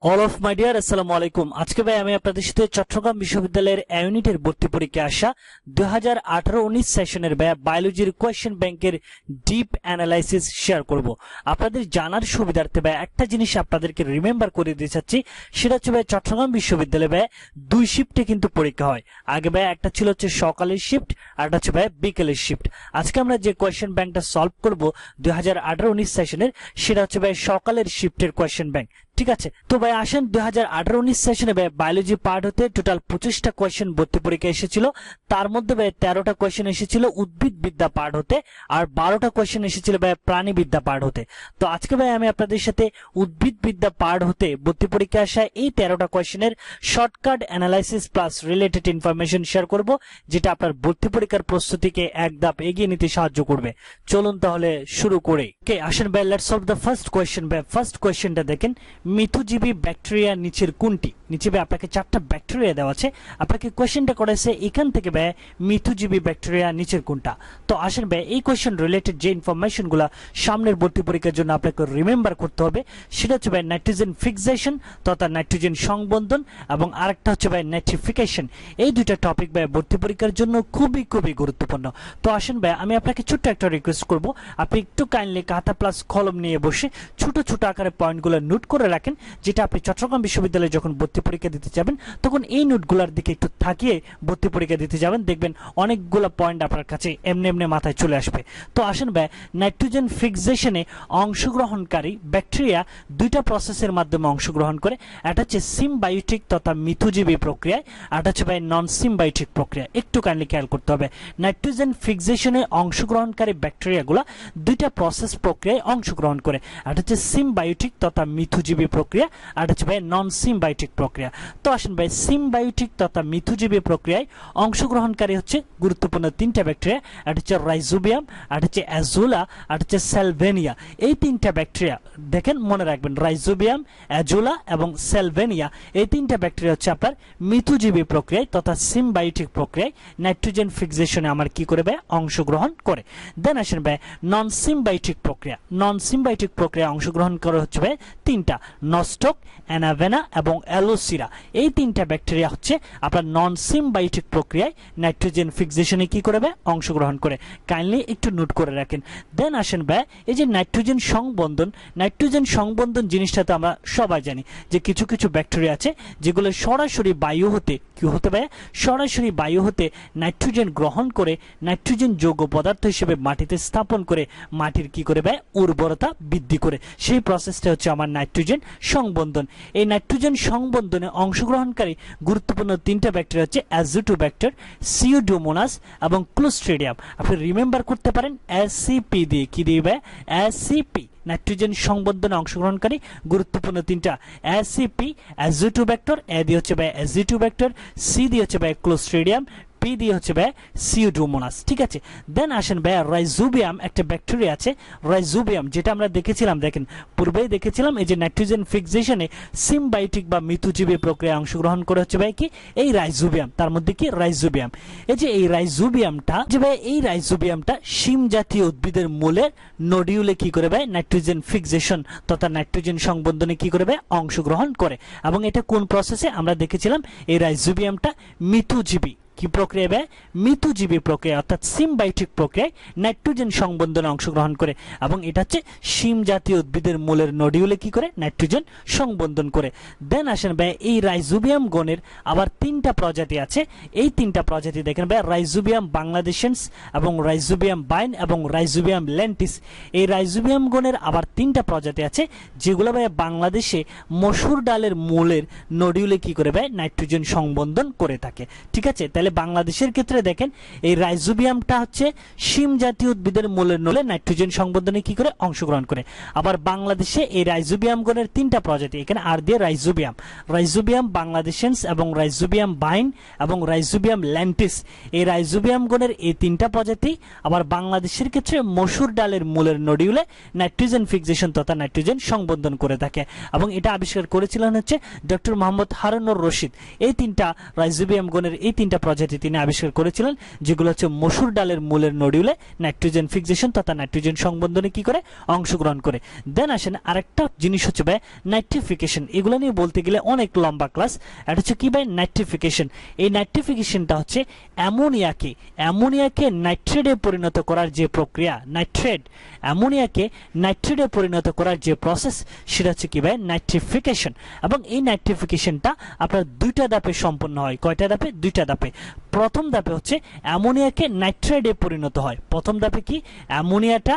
All of my dear আসসালামু আলাইকুম। আজকে ভাই আমি আপনাদের সাথে চট্টগ্রাম বিশ্ববিদ্যালয়ের ইউনিটের ভর্তি পরীক্ষা আসা 2018-19 সেশনের বায়োলজির কোয়েশ্চেন ব্যাংকের ডিপ অ্যানালাইসিস শেয়ার করব। আপনাদের জানার সুবিধার্থে ভাই একটা জিনিস আপনাদেরকে রিমেম্বার করে দিতে চাচ্ছি, সেটা হচ্ছে ভাই চট্টগ্রাম বিশ্ববিদ্যালয়ে ভাই দুই শিফটে কিন্তু পরীক্ষা হয়। আগে ভাই একটা ছিল হচ্ছে সকালের শিফট, আর একটা হচ্ছে ভাই বিকেলের শিফট। আজকে আমরা যে কোয়েশ্চেন ব্যাংকটা সলভ করব 2018-19 সেশনের, সেটা হচ্ছে ভাই সকালের শিফটের কোয়েশ্চেন ব্যাংক। ঠিক আছে, তো ভাই আসেন 2018-19 সেশনে ভাই বায়োলজি পার্ট হতে টোটাল 25টা কোয়েশ্চেন ভর্তি পরীক্ষা এসেছিল। তার মধ্যে ভাই 13টা কোয়েশ্চেন এসেছিল উদ্ভিদ বিদ্যা পার্ট হতে, আর 12টা কোয়েশ্চেন এসেছিল ভাই প্রাণী বিদ্যা পার্ট হতে। তো আজকে ভাই আমি আপনাদের সাথে উদ্ভিদ বিদ্যা পার্ট হতে ভর্তি পরীক্ষা আসা এই 13টা কোয়েশ্চেনের shortcut analysis plus related information share করব, যেটা আপনার ভর্তি পরীক্ষার প্রস্তুতিকে এক ধাপ এগিয়ে নিতে সাহায্য করবে। চলুন তাহলে শুরু করি। ওকে, আসেন ভাই let's solve the first question. ভাই ফার্স্ট কোয়েশ্চেনটা দেখেন, মিথুজীবী ব্যাকটেরিয়া নিচের কোনটি? নিচে ভাই আপনাকে 4টা ব্যাকটেরিয়া দেওয়া আছে, আপনাকে কোয়েশ্চেনটা করেছে এখান থেকে ভাই মিথুজীবী ব্যাকটেরিয়া নিচের কোনটা। তো আসেন ভাই এই কোয়েশ্চেন রিলেটেড যে ইনফরমেশনগুলো সামনের ভর্তি পরীক্ষার জন্য আপনাকে রিমেম্বার করতে হবে, সেটা হচ্ছে ভাই নাইট্রোজেন ফিক্সেশন তথা নাইট্রোজেন সংবন্ধন, এবং আরেকটা হচ্ছে ভাই নাইট্রিফিকেশন। এই দুইটা টপিক ভাই ভর্তি পরীক্ষার জন্য খুবই খুবই গুরুত্বপূর্ণ। তো আসেন ভাই আমি আপনাকে ছোট্ট একটা রিকোয়েস্ট করব, আপনি একটু কাইন্ডলি খাতা প্লাস কলম নিয়ে বসে ছোট ছোট আকারে পয়েন্টগুলো নোট করে রাখেন, যেটা আপনি চট্টগ্রাম বিশ্ববিদ্যালয়ে যখন ভর্তি পরীক্ষা দিতে যাবেন তখন এই নোটগুলোর দিকে একটু থাকিয়ে ভর্তি পরীক্ষা দিতে যাবেন, দেখবেন অনেকগুলো পয়েন্ট আপনার কাছে এমনি এমনি মাথায় চলে আসবে। তো আসেন ভাই নাইট্রোজেন ফিক্সেশনে অংশগ্রহণকারী ব্যাকটেরিয়া দুইটা প্রসেসের মাধ্যমে অংশগ্রহণ করে, একটা হচ্ছে সিমবায়োটিক তথা মিথুজীবী প্রক্রিয়ায়, আর একটা হচ্ছে ভাই নন সিমবায়োটিক প্রক্রিয়া। একটু কাইন্ডলি খেয়াল করতে হবে, নাইট্রোজেন ফিক্সেশনে অংশগ্রহণকারী ব্যাকটেরিয়াগুলো দুইটা প্রসেস প্রক্রিয়ায় অংশগ্রহণ করে, একটা হচ্ছে সিমবায়োটিক তথা মিথুজীবী প্রক্রিয়া, আর হচ্ছে ভাই নন সিমবায়োটিক প্রক্রিয়া। তো আসেন ভাই সিমবায়োটিক তথা মিথুজীবী প্রক্রিয়ায় অংশগ্রহণকারী হচ্ছে গুরুত্বপূর্ণ 3টা ব্যাকটেরিয়া, একটা হচ্ছে রাইজোবিয়াম, একটা হচ্ছে অ্যাজুলা, আর হচ্ছে সেলভেনিয়া। এই 3টা ব্যাকটেরিয়া দেখেন মনে রাখবেন, রাইজোবিয়াম, অ্যাজুলা এবং সেলভেনিয়া, এই 3টা ব্যাকটেরিয়া হচ্ছে আপনার মিথুজীবী প্রক্রিয়ায় তথা সিমবায়োটিক প্রক্রিয়ায় নাইট্রোজেন ফিক্সেশনে আমার কি করে ভাই অংশগ্রহণ করে। দেন আসেন ভাই নন সিমবায়োটিক প্রক্রিয়া। নন সিমবায়োটিক প্রক্রিয়ায় অংশগ্রহণ করে হচ্ছে ভাই 3টা, নস্টক, অ্যানাভেনা এবং অ্যালোসিরা। এই 3টা ব্যাকটেরিয়া হচ্ছে আপনার নন সিমবায়োটিক প্রক্রিয়ায় নাইট্রোজেন ফিক্সেশনে কি করবে অংশগ্রহণ করে। কাইন্ডলি একটু নোট করে রাখেন। দেন আসেন ভাই এই যে নাইট্রোজেন সংবন্ধন, নাইট্রোজেন সংবন্ধন জিনিসটা তো আমরা সবাই জানি যে কিছু কিছু ব্যাকটেরিয়া আছে যেগুলো সরাসরি বায়ু হতে কি হতে পারে, সরাসরি বায়ু হতে নাইট্রোজেন গ্রহণ করে নাইট্রোজেন যৌগ পদার্থ হিসেবে মাটিতে স্থাপন করে মাটির কি করে ভাই উর্বরতা বৃদ্ধি করে। সেই প্রসেসটা হচ্ছে আমার নাইট্রোজেন সংবন্ধন। এই নাইট্রোজেন সংবন্ধনে অংশগ্রহণকারী গুরুত্বপূর্ণ 3টা ব্যাকটেরিয়া হচ্ছে অ্যাজিটোব্যাক্টর, সিউডোমোনাস এবং ক্লোস্ট্রিডিয়াম। আপনি রিমেম্বার করতে পারেন এসিপি দিয়ে, কি দিবে এসিপি। নাইট্রোজেন সংবন্ধনে অংশগ্রহণকারী গুরুত্বপূর্ণ 3টা এসিপি, অ্যাজিটোব্যাক্টর, এ দিয়ে হচ্ছে ভাই অ্যাজিটোব্যাক্টর, সি দিয়ে হচ্ছে ভাই ক্লোস্ট্রিডিয়াম, পি দিয়ে হচ্ছে ভাই সিউডোমোনাস। ঠিক আছে, দেন আসেন ভাই রাইজোবিয়াম একটা ব্যাকটেরিয়া আছে, রাইজোবিয়াম যেটা আমরা দেখেছিলাম, দেখেন পূর্বেই দেখেছিলাম এই যে নাইট্রোজেন ফিক্সেশনে সিমবায়োটিক বা মিথুজীবী প্রক্রিয়ায় অংশগ্রহণ করে হচ্ছে ভাই কি এই রাইজোবিয়াম। তার মধ্যে কি রাইজোবিয়াম, এই যে এই রাইজোবিয়ামটা যে ভাই এই রাইজোবিয়ামটা শিম জাতীয় উদ্ভিদের মূলের নডিউলে কি করে ভাই নাইট্রোজেন ফিক্সেশন তথা নাইট্রোজেন সংবন্ধনে কি করে ভাই অংশগ্রহণ করে। এবং এটা কোন প্রসেসে আমরা দেখেছিলাম, এই রাইজোবিয়ামটা মিথুজীবী কি প্রক্রিয়া ভাই মিথুজীবী প্রক্রিয়া অর্থাৎ সিমবায়োটিক প্রক্রিয়ায় নাইট্রোজেন সংবন্ধনে অংশগ্রহণ করে, এবং এটা হচ্ছে শিম জাতীয় উদ্ভিদের মূলের নডিউলে কি করে নাইট্রোজেন সংবন্ধন করে। দেন আসেন ভাই এই রাইজোবিয়াম গণের আবার 3টা প্রজাতি আছে। এই 3টা প্রজাতি দেখেন ভাই রাইজোবিয়াম বাংলাদেশেন্স এবং রাইজোবিয়াম বাইন এবং রাইজোবিয়াম লেন্টিস। এই রাইজোবিয়াম গণের আবার 3টা প্রজাতি আছে যেগুলো ভাই বাংলাদেশে মসুর ডালের মূলের নডিউলে কি করে ভাই নাইট্রোজেন সংবন্ধন করে থাকে। ঠিক আছে, তাহলে বাংলাদেশের ক্ষেত্রে দেখেন এই রাইজোবিয়ামটা হচ্ছে শিম জাতীয় উদ্ভিদের মূলের নলে নাইট্রোজেন সংবন্ধনে কি করে অংশগ্রহণ করে। আবার বাংলাদেশে এই রাইজোবিয়াম গণের 3টা প্রজাতি, এখানে আর দিয়ে রাইজোবিয়াম, রাইজোবিয়াম বাংলাদেশেন্স এবং রাইজোবিয়াম বাইন এবং রাইজোবিয়াম ল্যান্টিস। এই রাইজোবিয়াম গণের এই 3টা প্রজাতি আবার বাংলাদেশের ক্ষেত্রে মসুর ডালের মূলের নডিউলে নাইট্রোজেন ফিক্সেশন তথা নাইট্রোজেন সংবন্ধন করে থাকে, এবং এটা আবিষ্কার করেছিলেন হচ্ছে ডক্টর মোহাম্মদ হারুনুর রশিদ। এই 3টা রাইজোবিয়াম গণের এই 3টা প্রজাতি প্রজাতি তিনি আবিষ্কার করেছিলেন, যেগুলো হচ্ছে মসুর ডালের মূলের নডিউলে নাইট্রোজেন ফিক্সেশন তথা নাইট্রোজেন সংবন্ধনে কি করে অংশগ্রহণ করে। দেন আসেন আরেকটা জিনিস হচ্ছে ভাই নাইট্রিফিকেশন। এগুলো নিয়ে বলতে গেলে অনেক লম্বা ক্লাস। এটা হচ্ছে কি ভাই নাইট্রিফিকেশন। এই নাইট্রিফিকেশনটা হচ্ছে অ্যামোনিয়াকে নাইট্রেটে পরিণত করার যে প্রক্রিয়া, অ্যামোনিয়াকে নাইট্রেটে পরিণত করার যে প্রসেস, সেটা হচ্ছে কি ভাই নাইট্রিফিকেশন। এবং এই নাইট্রিফিকেশনটা আপনার দুইটা ধাপে সম্পন্ন হয়। কয়টা ধাপে? দুইটা ধাপে। প্রথম ধাপে হচ্ছে অ্যামোনিয়াকে নাইট্রেটে পরিণত হয়। প্রথম ধাপে কি অ্যামোনিয়াটা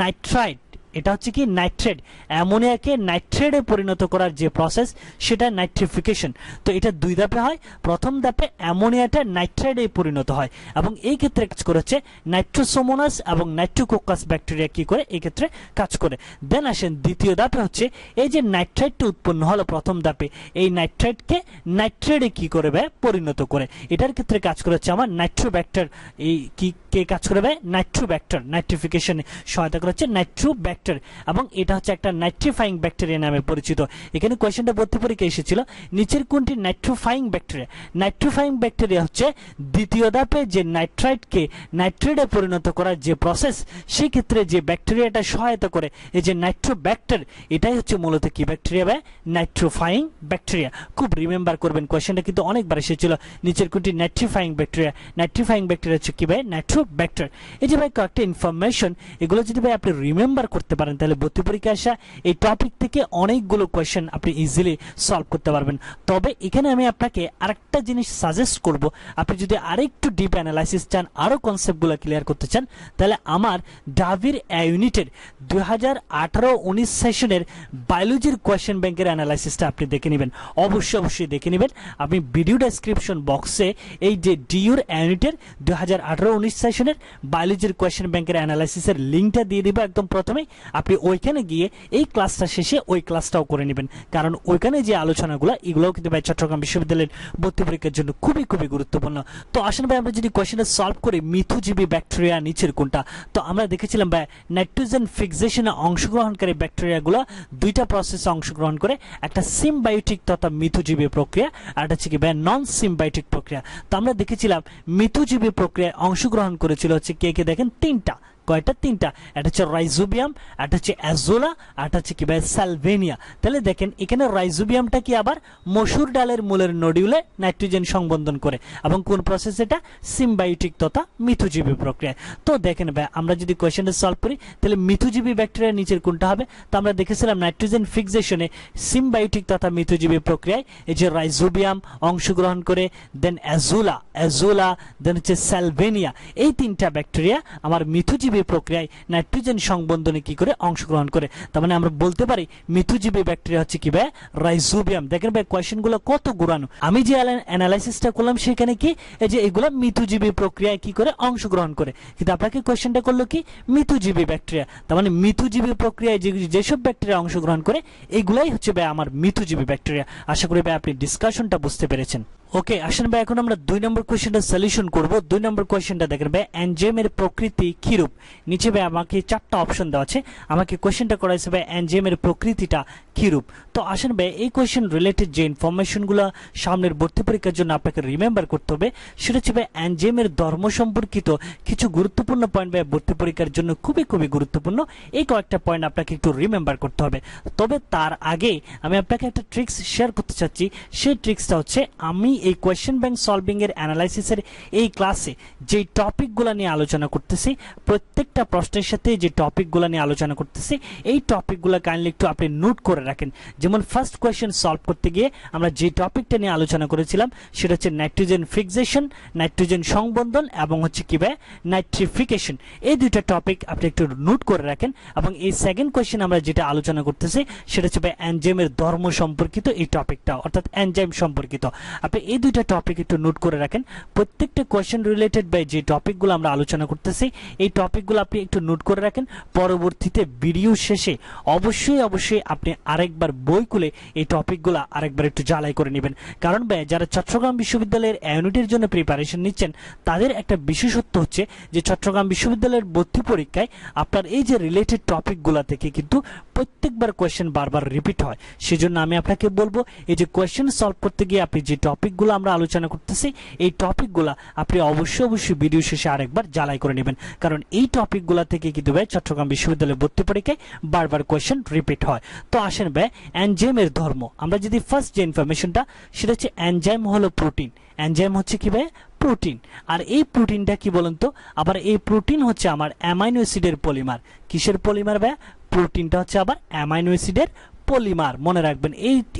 নাইট্রাইট, এটা হচ্ছে কি নাইট্রেট, অ্যামোনিয়াকে নাইট্রেটে পরিণত করার যে প্রসেস সেটা নাইট্রিফিকেশন। তো এটা দুই ধাপে হয়। প্রথম ধাপে অ্যামোনিয়াটা নাইট্রেটে পরিণত হয় এবং এই ক্ষেত্রে কাজ করেছে নাইট্রোসোমোনাস এবং নাইট্রোকোকাস ব্যাকটেরিয়া কি করে এই ক্ষেত্রে কাজ করে। দেন আসেন দ্বিতীয় ধাপে হচ্ছে এই যে নাইট্রেটটা উৎপন্ন হলো প্রথম ধাপে, এই নাইট্রেটকে নাইট্রেটে কি করবে পরিণত করে। এটার ক্ষেত্রে কাজ করেছে আমার নাইট্রোব্যাক্টার। এই কি কে কাজ করবে? নাইট্রোব্যাক্টার। নাইট্রিফিকেশনে সহায়তা করেছে নাইট্রোব্যাক্টার এবং এটা হচ্ছে একটা নাইট্রিফাইং ব্যাকটেরিয়া নামে পরিচিত। এখানে কোয়েশ্চেনটা ভর্তি পরীক্ষায় এসেছিল, নিচের কোনটি নাইট্রোফাইং ব্যাকটেরিয়া? নাইট্রোফাইং ব্যাকটেরিয়া হচ্ছে দ্বিতীয় ধাপে যে নাইট্রাইটকে নাইট্রেটে পরিণত করার যে প্রসেস, সেই ক্ষেত্রে যে ব্যাকটেরিয়াটা সহায়তা করে এই যে নাইট্রোব্যাক্টার, এটাই হচ্ছে মূলত কি ব্যাকটেরিয়া বা নাইট্রোফাইং ব্যাকটেরিয়া। খুব রিমেম্বার করবেন, কোয়েশ্চেনটা কিন্তু অনেকবার এসেছিল, নিচের কোনটি নাইট্রিফাইং ব্যাকটেরিয়া? নাইট্রিফাইং ব্যাকটেরিয়া হচ্ছে কি ভাই নাইট্রোব্যাক্টার। এই যে ভাই কয়েকটা ইনফরমেশন, এগুলো যদি ভাই আপনি রিমেম্বার করতে পারেন তাহলে ভর্তি পরীক্ষায় আসা এই টপিক থেকে অনেকগুলো কোয়েশ্চেন আপনি ইজিলি সলভ করতে পারবেন। তবে এখানে আমি আপনাকে আরেকটা জিনিস সাজেস্ট করব, আপনি যদি আরেকটু ডিপ অ্যানালাইসিস চান, আরো কনসেপ্টগুলো ক্লিয়ার করতে চান, তাহলে আমার ডাভির ইউনিটের 2018-19 সেশনের বায়োলজির কোয়েশ্চেন ব্যাংকের অ্যানালাইসিসটা আপনি দেখে নেবেন। অবশ্যই দেখে নেবেন। আমি ভিডিও ডেসক্রিপশন বক্সে এই যে ডিউর ইউনিটের 2018-19 সেশনের বায়োলজির কোয়েশ্চেন ব্যাংকের অ্যানালাইসিসের লিঙ্কটা দিয়ে দিব একদম প্রথমেই। আপনি ওইখানে গিয়ে এই ক্লাসটা শেষে ওই ক্লাসটাও করে নেবেন, কারণ ওইখানে যে আলোচনাগুলো এগুলোও কিন্তু ভাই চট্টগ্রাম বিশ্ববিদ্যালয়ের ভর্তি পরীক্ষার জন্য খুবই গুরুত্বপূর্ণ। তো আসেন ভাই আমরা যদি কোয়েশ্চেনটা সলভ করি, মিথুজীবী ব্যাকটেরিয়া নিচের কোনটা? তো আমরা দেখেছিলাম ভাই নাইট্রোজেন ফিক্সেশনে অংশগ্রহণকারী ব্যাকটেরিয়াগুলো দুইটা প্রসেসে অংশগ্রহণ করে, একটা সিম্বায়োটিক তথা মিথুজীবী প্রক্রিয়া, আর একটা হচ্ছে কি ভাই নন সিম্বায়োটিক প্রক্রিয়া। তো আমরা দেখেছিলাম মিথুজীবী প্রক্রিয়ায় অংশগ্রহণ করেছিল হচ্ছে কে দেখেন তিনটা। কয়টা? তিনটা। এটা হচ্ছে রাইজোবিয়াম, এটা হচ্ছে অ্যাজোলা, আর এটা হচ্ছে কি ভাই সালভেনিয়া। তাহলে দেখেন এখানে রাইজোবিয়ামটা কি আবার মসুর ডালের মূলের নডিউলে নাইট্রোজেন সংবন্ধন করে এবং কোন প্রসেস? এটা সিম্বায়োটিক তথা মিথুজীবী প্রক্রিয়া। তো দেখেন ভাই আমরা যদি কোয়েশ্চেনটা সলভ করি তাহলে মিথুজীবী ব্যাকটেরিয়া নিচের কোনটা হবে? তো আমরা দেখেছিলাম নাইট্রোজেন ফিক্সেশনে সিম্বায়োটিক তথা মিথুজীবী প্রক্রিয়ায় এই যে রাইজোবিয়াম অংশগ্রহণ করে, দেন অ্যাজোলা, দেন হচ্ছে সালভেনিয়া। এই তিনটা ব্যাকটেরিয়া আমার মিথুজীবী প্রক্রিয়ায় নাইট্রোজেন সংবন্ধনে কি করে অংশগ্রহণ করে। তার মানে আমরা বলতে পারি মিথুজীবী ব্যাকটেরিয়া হচ্ছে কি ভাই রাইজোবিয়াম। দেখেন ভাই কোয়েশ্চেনগুলো কত গুরানো। আমি যে অ্যানালাইসিসটা করলাম সেখানে কি এই যে এগুলো মিথুজীবী প্রক্রিয়ায় কি করে অংশগ্রহণ করে, কিন্তু আপনাকে কোয়েশ্চেনটা করলো কি মিথুজীবী ব্যাকটেরিয়া। তার মানে মিথুজীবী প্রক্রিয়ায় যেসব ব্যাকটেরিয়া অংশগ্রহণ করে এগুলাই হচ্ছে ভাই আমার মিথুজীবী ব্যাকটেরিয়া। আশা করি ভাই আপনি ডিসকাশনটা বুঝতে পেরেছেন। ওকে আসেন ভাই এখন আমরা 2 নম্বর কোয়েশ্চেনটা সলিউশন করব। 2 নম্বর কোয়েশ্চেনটা দেখেন ভাই এনজাইমের প্রকৃতি কিরূপ। নিচে ভাই আমাকে 4টা অপশন দেওয়া আছে, আমাকে কোয়েশ্চেনটা করা হয়েছে ভাই এনজাইমের প্রকৃতিটা কিরূপ। তো আসেন ভাই এই কোয়েশ্চেন রিলেটেড যে ইনফরমেশনগুলো সামনের ভর্তি পরীক্ষার জন্য আপনাকে রিমেম্বার করতে হবে সেটা হচ্ছে ভাই এনজাইমের ধর্ম সম্পর্কিত কিছু গুরুত্বপূর্ণ পয়েন্ট ভাই ভর্তি পরীক্ষার জন্য খুবই গুরুত্বপূর্ণ। এই কয়েকটা পয়েন্ট আপনাকে একটু রিমেম্বার করতে হবে। তবে তার আগে আমি আপনাকে একটা ট্রিক্স শেয়ার করতে চাচ্ছি। সেই ট্রিক্সটা হচ্ছে আমি এই কোয়েশ্চেন ব্যাংক সলভিং এর অ্যানালাইসিসের এই ক্লাসে যে টপিকগুলো নিয়ে আলোচনা করতেছি, প্রত্যেকটা প্রশ্নের সাথে যে টপিকগুলো নিয়ে আলোচনা করতেছি এই টপিকগুলো কাইন্ডলি একটু আপনি নোট করে রাখেন। যেমন ফার্স্ট কোয়েশ্চেন সলভ করতে গিয়ে আমরা যে টপিকটা নিয়ে আলোচনা করেছিলাম সেটা হচ্ছে নাইট্রোজেন ফিক্সেশন, নাইট্রোজেন সংবন্ধন এবং হচ্ছে কি ভাই নাইট্রিফিকেশন। এই দুইটা টপিক আপনি একটু নোট করে রাখেন। এবং এই সেকেন্ড কোয়েশ্চেন আমরা যেটা আলোচনা করতেছি সেটা হচ্ছে ভাই এনজাইমের ধর্ম সম্পর্কিত এই টপিকটা, অর্থাৎ এনজাইম সম্পর্কিত। আপনি এই দুইটা টপিক একটু নোট করে রাখেন। প্রত্যেকটা কোয়েশ্চেন রিলেটেড বাই যে টপিকগুলো আমরা আলোচনা করতেছি এই টপিকগুলো আপনি একটু নোট করে রাখেন। পরবর্তীতে ভিডিও শেষে অবশ্যই আপনি আরেকবার বই খুলে এই টপিকগুলো আরেকবার একটু জ্বালাই করে নেবেন। কারণ ভাই যারা চট্টগ্রাম বিশ্ববিদ্যালয়ের ইউনিটের জন্য প্রিপারেশন নিচ্ছেন তাদের একটা বিশেষত্ব হচ্ছে যে চট্টগ্রাম বিশ্ববিদ্যালয়ের ভর্তি পরীক্ষায় আপনার এই যে রিলেটেড টপিকগুলো থেকে কিন্তু প্রত্যেকবার কোয়েশ্চেন বারবার রিপিট হয়। সেজন্য আমি আপনাকে বলবো এই যে কোয়েশ্চেন সলভ করতে গিয়ে আপনি যে টপিকগুলো আমরা আলোচনা করতেছি এই টপিকগুলো আপনি অবশ্যই ভিডিও শেষে আরেকবার জ্বালাই করে নেবেন, কারণ এই টপিকগুলো থেকে কিন্তু ভাই চট্টগ্রাম বিশ্ববিদ্যালয়ের ভর্তি পরীক্ষায় বারবার কোয়েশ্চেন রিপিট হয়। তো আসেন ভাই এনজাইমের ধর্ম, আমরা যদি ফার্স্ট যে ইনফরমেশনটা সেটা হচ্ছে এনজাইম হলো প্রোটিন। এনজাইম হচ্ছে কি ভাই? প্রোটিন। আর এই প্রোটিনটা কি বলেন তো? আবার এই প্রোটিন হচ্ছে আমার অ্যামাইনো অ্যাসিডের পলিমার। কিসের পলিমার ভাই? প্রোটিনটা হচ্ছে আবার অ্যামাইনো অ্যাসিডের পলিমার। মনে রাখবেন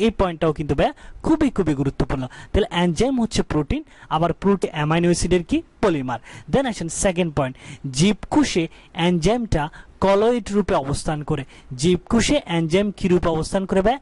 এই পয়েন্টটাও কিন্তু ভাই খুবই গুরুত্বপূর্ণ। তাহলে এনজাইম হচ্ছে প্রোটিন, আবার প্রোটিন অ্যামাইনো অ্যাসিডের কি? পলিমার। দেন আসেন সেকেন্ড পয়েন্ট, জীবকোষে এনজাইমটা কলয়েড রূপে অবস্থান করে। জীবকোষে এনজাইম কি রূপে অবস্থান করে ভাই?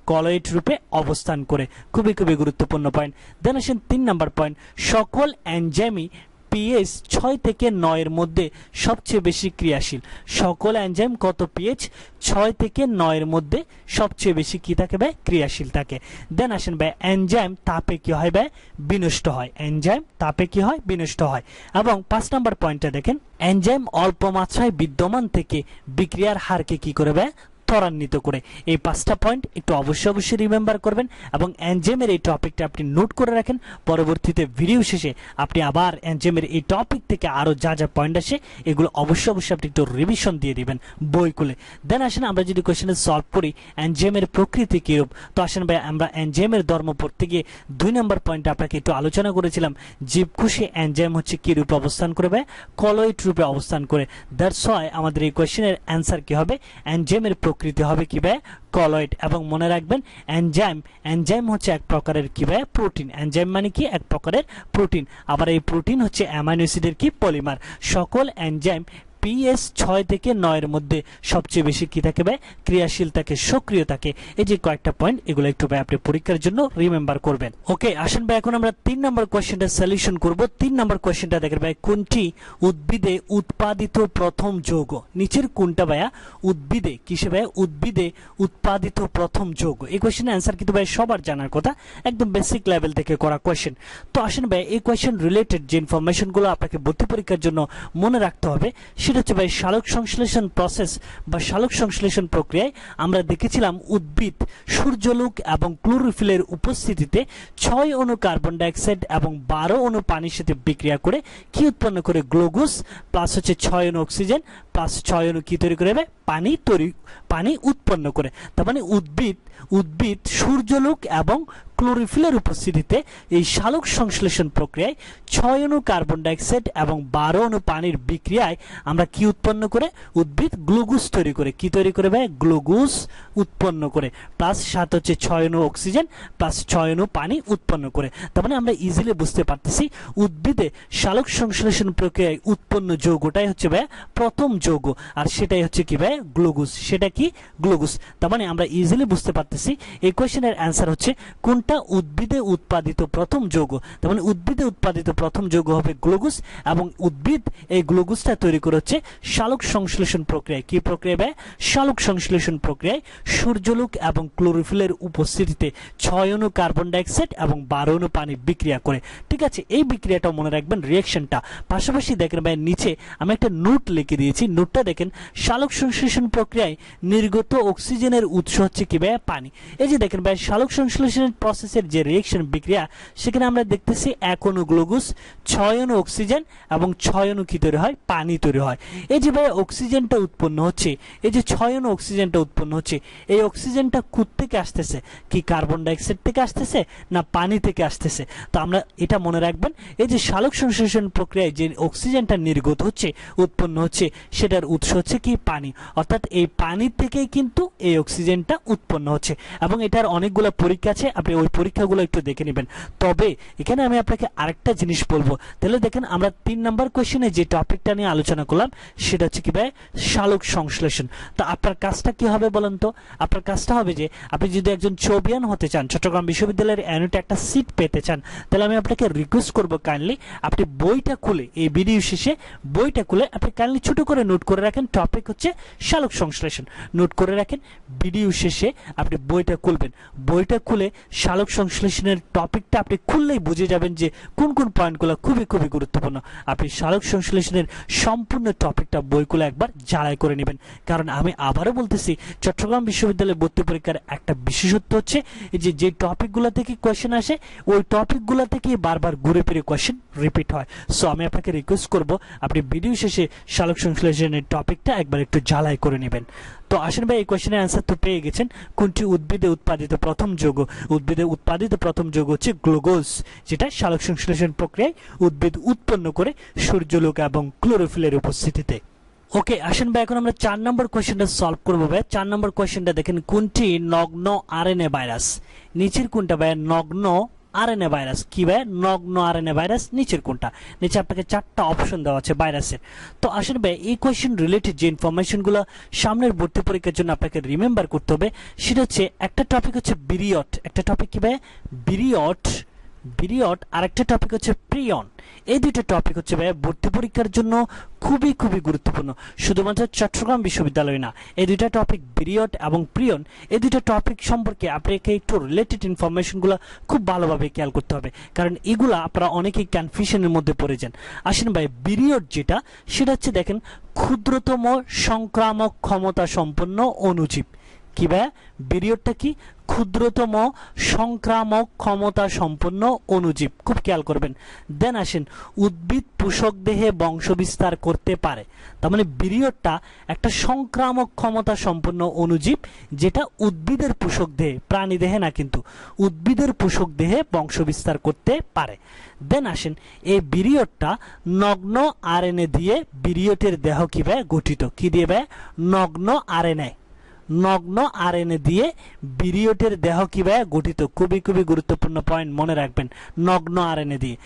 কলয়েড রূপে অবস্থান করে। খুবই গুরুত্বপূর্ণ পয়েন্ট। দেন আসেন 3 নাম্বার পয়েন্ট, সকল এনজাইমই পিএইচ 6 থেকে 9 এর মধ্যে সবচেয়ে বেশি ক্রিয়াশীল। সকল এনজাইম কত? পিএইচ 6 থেকে 9 এর মধ্যে সবচেয়ে বেশি কি থাকে ভাই? ক্রিয়াশীল থাকে। দেন আসেন ভাই এনজাইম তাপে কি হয় ভাই? বিনষ্ট হয়। এনজাইম তাপে কি হয়? বিনষ্ট হয়। এবং 5 নাম্বার পয়েন্টটা দেখেন, এনজাইম অল্প মাত্রায় বিদ্যমান থেকে বিক্রিয়ার হারকে কি করে ভাই? ত্বরান্বিত করে। এই 5টা পয়েন্ট একটু অবশ্যই রিমেম্বার করবেন এবং এনজাইমের এই টপিকটা আপনি নোট করে রাখেন। পরবর্তীতে ভিডিও শেষে আপনি আবার এনজাইমের এই টপিক থেকে আরো যা পয়েন্ট আসে এগুলো অবশ্যই আপনি একটু রিভিশন দিয়ে দিবেন বই খুলে। দেন আসেন আমরা যদি কোশ্চেনে সলভ করি এনজাইমের প্রকৃতি কিরূপ। তো আসেন ভাই আমরা এনজাইমের ধর্ম পড়তে গিয়ে 2 নম্বর পয়েন্টে আপনাকে একটু আলোচনা করেছিলাম, জীবকোষে এনজাইম হচ্ছে কি রূপে অবস্থান করবে? কলয়েড রূপে অবস্থান করে। দ্যাটস ওয়াই আমাদের এই কোশ্চেনের অ্যান্সার কি হবে? এনজাইমের প্রকৃতি হবে কি ভাই? কলয়েড। এবং মনে রাখবেন এনজাইম হচ্ছে এক প্রকারের কি ভাই? প্রোটিন। এনজাইম মানে কি? এক প্রকারের প্রোটিন। আবার এই প্রোটিন হচ্ছে অ্যামাইনো অ্যাসিডের কি? পলিমার। সকল এনজাইম পিএস 6 থেকে 9 এর মধ্যে সবচেয়ে বেশি কি থাকে ভাই? ক্রিয়াশীল থাকে, সক্রিয় থাকে। এই যে কয়েকটা পয়েন্ট এগুলো একটু ভাই আপনি পরীক্ষার জন্য রিমেম্বার করবেন। ওকে আসেন ভাই এখন আমরা 3 নম্বর কোশ্চেনটা সলিউশন করব। 3 নম্বর কোশ্চেনটা দেখেন ভাই, কোনটি উদ্ভিদে উৎপাদিত প্রথম যৌগ? নিচের কোনটা ভাইয়া উদ্ভিদে কিসে ভাই? উদ্ভিদে উৎপাদিত প্রথম যৌগ। এই কোশ্চেনের অ্যান্সার কিন্তু ভাই সবার জানার কথা, একদম বেসিক লেভেল থেকে করা কোশ্চেন। তো আসেন ভাই এই কোশ্চেন রিলেটেড যে ইনফরমেশনগুলো আপনাকে ভর্তি পরীক্ষার জন্য মনে রাখতে হবে সেটা হচ্ছে ভাই সালোক সংশ্লেষণ প্রসেস বা সালোক সংশ্লেষণ প্রক্রিয়ায় আমরা দেখেছিলাম উদ্ভিদ সূর্যালোক এবং ক্লোরোফিলের উপস্থিতিতে 6 অণু কার্বন ডাইঅক্সাইড এবং 12 অণু পানির সাথে বিক্রিয়া করে কি উৎপন্ন করে? গ্লুকোজ প্লাস হচ্ছে 6 অণু অক্সিজেন প্লাস 6 অণু কি তৈরি করে? পানি উৎপন্ন করে। তার মানে উদ্ভিদ সূর্যালোক এবং ক্লোরোফিলের উপস্থিতিতে এই সালোক সংশ্লেষণ প্রক্রিয়ায় 6 অণু কার্বন ডাইঅক্সাইড এবং 12 অণু পানির বিক্রিয়ায় আমরা কি উৎপন্ন করে? উদ্ভিদ গ্লুকোজ তৈরি করে। কি তৈরি করে ভাই? গ্লুকোজ উৎপন্ন করে। প্লাস সাথে হচ্ছে 6 অণু অক্সিজেন প্লাস 6 অণু পানি উৎপন্ন করে। তার মানে আমরা ইজিলি বুঝতে পারতেছি উদ্ভিদে সালোক সংশ্লেষণ প্রক্রিয়ায় উৎপন্ন যৌগটাই হচ্ছে ভাই প্রথম যৌগ, আর সেটাই হচ্ছে কি ভাই? গ্লুকোজ। সেটা কি? গ্লুকোজ। তার মানে আমরা ইজিলি বুঝতে পারতেছি এই কোশ্চেনের অ্যান্সার হচ্ছে কোনটা উদ্ভিদে উৎপাদিত প্রথম যৌগ। তার মানে উদ্ভিদে উৎপাদিত প্রথম যৌগ হবে গ্লুকোজ এবং উদ্ভিদ এই গ্লুকোজটা তৈরি করে হচ্ছে সালোক সংশ্লেষণ প্রক্রিয়ায়। কি প্রক্রিয়া ভাই? সালোক সংশ্লেষণ প্রক্রিয়ায় সূর্যালোক এবং ক্লোরোফিলের উপস্থিতিতে 6 অণু কার্বন ডাইঅক্সাইড এবং 12 অণু পানি বিক্রিয়া করে। ঠিক আছে, এই বিক্রিয়াটা মনে রাখবেন রিঅ্যাকশনটা। পাশাপাশি দেখেন ভাই নিচে আমি একটা নোট লিখে দিয়েছি, নোটটা দেখেন সালোক সংশ্লেষণ প্রক্রিয়ায় নির্গত অক্সিজেনের উৎস হচ্ছে কি ভাই? পানি। এই যে দেখেন ভাই সালোক সংশ্লেষণ প্রসেসের যে রিঅ্যাকশন বিক্রিয়া সেখানে আমরা দেখতেছি 1 অণু গ্লুকোজ, 6 অণু অক্সিজেন এবং 6 অণু কি তৈরি হয়? পানি তৈরি হয়। এই যে ভাই অক্সিজেনটা উৎপন্ন হচ্ছে, এই যে 6 অণু অক্সিজেনটা উৎপন্ন হচ্ছে, এই অক্সিজেনটা কোত্থেকে আসতেছে? কি কার্বন ডাইঅক্সাইড থেকে আসতেছে না পানি থেকে আসতেছে? তো আমরা এটা মনে রাখবেন, এই যে সালোক সংশ্লেষণ প্রক্রিয়ায় যে অক্সিজেনটা নির্গত হচ্ছে উৎপন্ন হচ্ছে সেটার উৎস হচ্ছে কি? পানি। অর্থাৎ এই পানি থেকেই কিন্তু এই অক্সিজেনটা উৎপন্ন হচ্ছে এবং এটার অনেকগুলো পরীক্ষা আছে, আপনি ওই পরীক্ষাগুলো একটু দেখে নেবেন। তবে এখানে আমি আপনাকে আরেকটা জিনিস বলবো, তাহলে দেখেন আমরা 3 নম্বর কোশ্চেনে যে টপিকটা নিয়ে আলোচনা করলাম সেটা হচ্ছে কি ভাই? সালোক সংশ্লেষণ। তো আপনার কাজটা কি হবে বলেন তো? আপনার কাজটা হবে যে আপনি যদি একজন ছবিয়ান হতে চান, চট্টগ্রাম বিশ্ববিদ্যালয়ের অ্যানুইটি একটা সিট পেতে চান, তাহলে আমি আপনাকে রিকোয়েস্ট করবো কাইন্ডলি আপনি বইটা খুলে এই ভিডিও শেষে বইটা খুলে আপনি কাইন্ডলি ছোট করে নোট করে রাখেন, টপিক হচ্ছে সালোক সংশ্লেষণ। নোট করে রাখেন, ভিডিও শেষে আপনি বইটা খুলবেন, বইটা খুলে সালোক সংশ্লেষণের টপিকটা আপনি খুললেই বুঝে যাবেন যে কোন কোন পয়েন্টগুলো খুবই খুবই গুরুত্বপূর্ণ। আপনি সালোক সংশ্লেষণের সম্পূর্ণ টপিকটা বইগুলো একবার ঝালাই করে নেবেন। কারণ আমি আবারও বলতেছি, চট্টগ্রাম বিশ্ববিদ্যালয়ের ভর্তি পরীক্ষার একটা বিশেষত্ব হচ্ছে যে টপিকগুলো থেকে কোয়েশ্চেন আসে ওই টপিকগুলো থেকে বারবার ঘুরে ফিরে কোয়েশ্চেন রিপিট হয়। সো আমি আপনাকে রিকোয়েস্ট করব আপনি ভিডিও শেষে সালোক সংশ্লেষণের টপিকটা একবার একটু ঝালাই করে নেবেন। তো আসেন ভাই, এই কোয়েশ্চেনের অ্যান্সার তো পেয়ে গেছেন। কোনটি উদ্ভিদে উৎপাদিত প্রথম যৌগ? উদ্ভিদে উৎপাদিত প্রথম যৌগ হচ্ছে গ্লুকোজ, যেটা সালোক সংশ্লেষণ প্রক্রিয়ায় উদ্ভিদ উৎপন্ন করে সূর্যালোক এবং ক্লোরোফিলের উপস্থিতিতে। ওকে, আসেন ভাই এখন আমরা 4 নম্বর কোয়েশ্চেনটা সলভ করবো ভাই। 4 নম্বর কোয়েশ্চেনটা দেখেন, কোনটি নগ্ন আরএনএ ভাইরাস? নিচের কোনটা ভাই নগ্ন আরএনএ ভাইরাস? কি ভাই নগ্ন আরএনএ ভাইরাস? নিচের কোনটা? নিচে আপনাকে 4টা অপশন দেওয়া আছে ভাইরাসের। তো আসেন ভাই, এই কোয়েশ্চেন রিলেটেড যে ইনফরমেশনগুলো সামনের ভর্তি পরীক্ষার জন্য আপনাকে রিমেম্বার করতে হবে সেটা হচ্ছে, একটা টপিক হচ্ছে বিরিয়ট, একটা টপিক কি ভাই বিরিয়ট, আর একটা টপিক হচ্ছে প্রিয়ন। এই দুটো টপিক হচ্ছে ভাই ভর্তি পরীক্ষার জন্য খুবই খুবই গুরুত্বপূর্ণ, শুধুমাত্র চট্টগ্রাম বিশ্ববিদ্যালয় না। এই দুইটা টপিক বিরিয়ট এবং প্রিয়ন, এই দুটো টপিক সম্পর্কে আপনাকে একটু রিলেটেড ইনফরমেশনগুলো খুব ভালোভাবে খেয়াল করতে হবে, কারণ এগুলা আপনারা অনেকেই কনফিউশনের মধ্যে পড়ে যান। আসেন ভাই, বিরিয়ট যেটা সেটা হচ্ছে দেখেন ক্ষুদ্রতম সংক্রামক ক্ষমতা সম্পন্ন অণুজীব। কি ভাই বিরিয়টটা কি? ক্ষুদ্রতম সংক্রামক ক্ষমতা সম্পন্ন অণুজীব, খুব খেয়াল করবেন। দেন আসেন, উদ্ভিদ পোষক দেহে বংশবিস্তার করতে পারে। তার মানে বিরিয়টটা একটা সংক্রামক ক্ষমতা সম্পন্ন অণুজীব যেটা উদ্ভিদের পোষক দেহে, প্রাণী দেহে না কিন্তু, উদ্ভিদের পোষক দেহে বংশবিস্তার করতে পারে। দেন আসেন, এই বিরিয়টটা নগ্ন আরএনএ দিয়ে বিরিয়টের দেহ কিভাবে গঠিত? কি দিয়ে ভাই? নগ্ন আরএনএ, নগ্ন আরএনএ দিয়ে বিরিয়টের দেহ কিভাবে গঠিত? খুবই খুবই গুরুত্বপূর্ণ পয়েন্ট মনে রাখবেন, নগ্ন আরএনএ দিয়ে।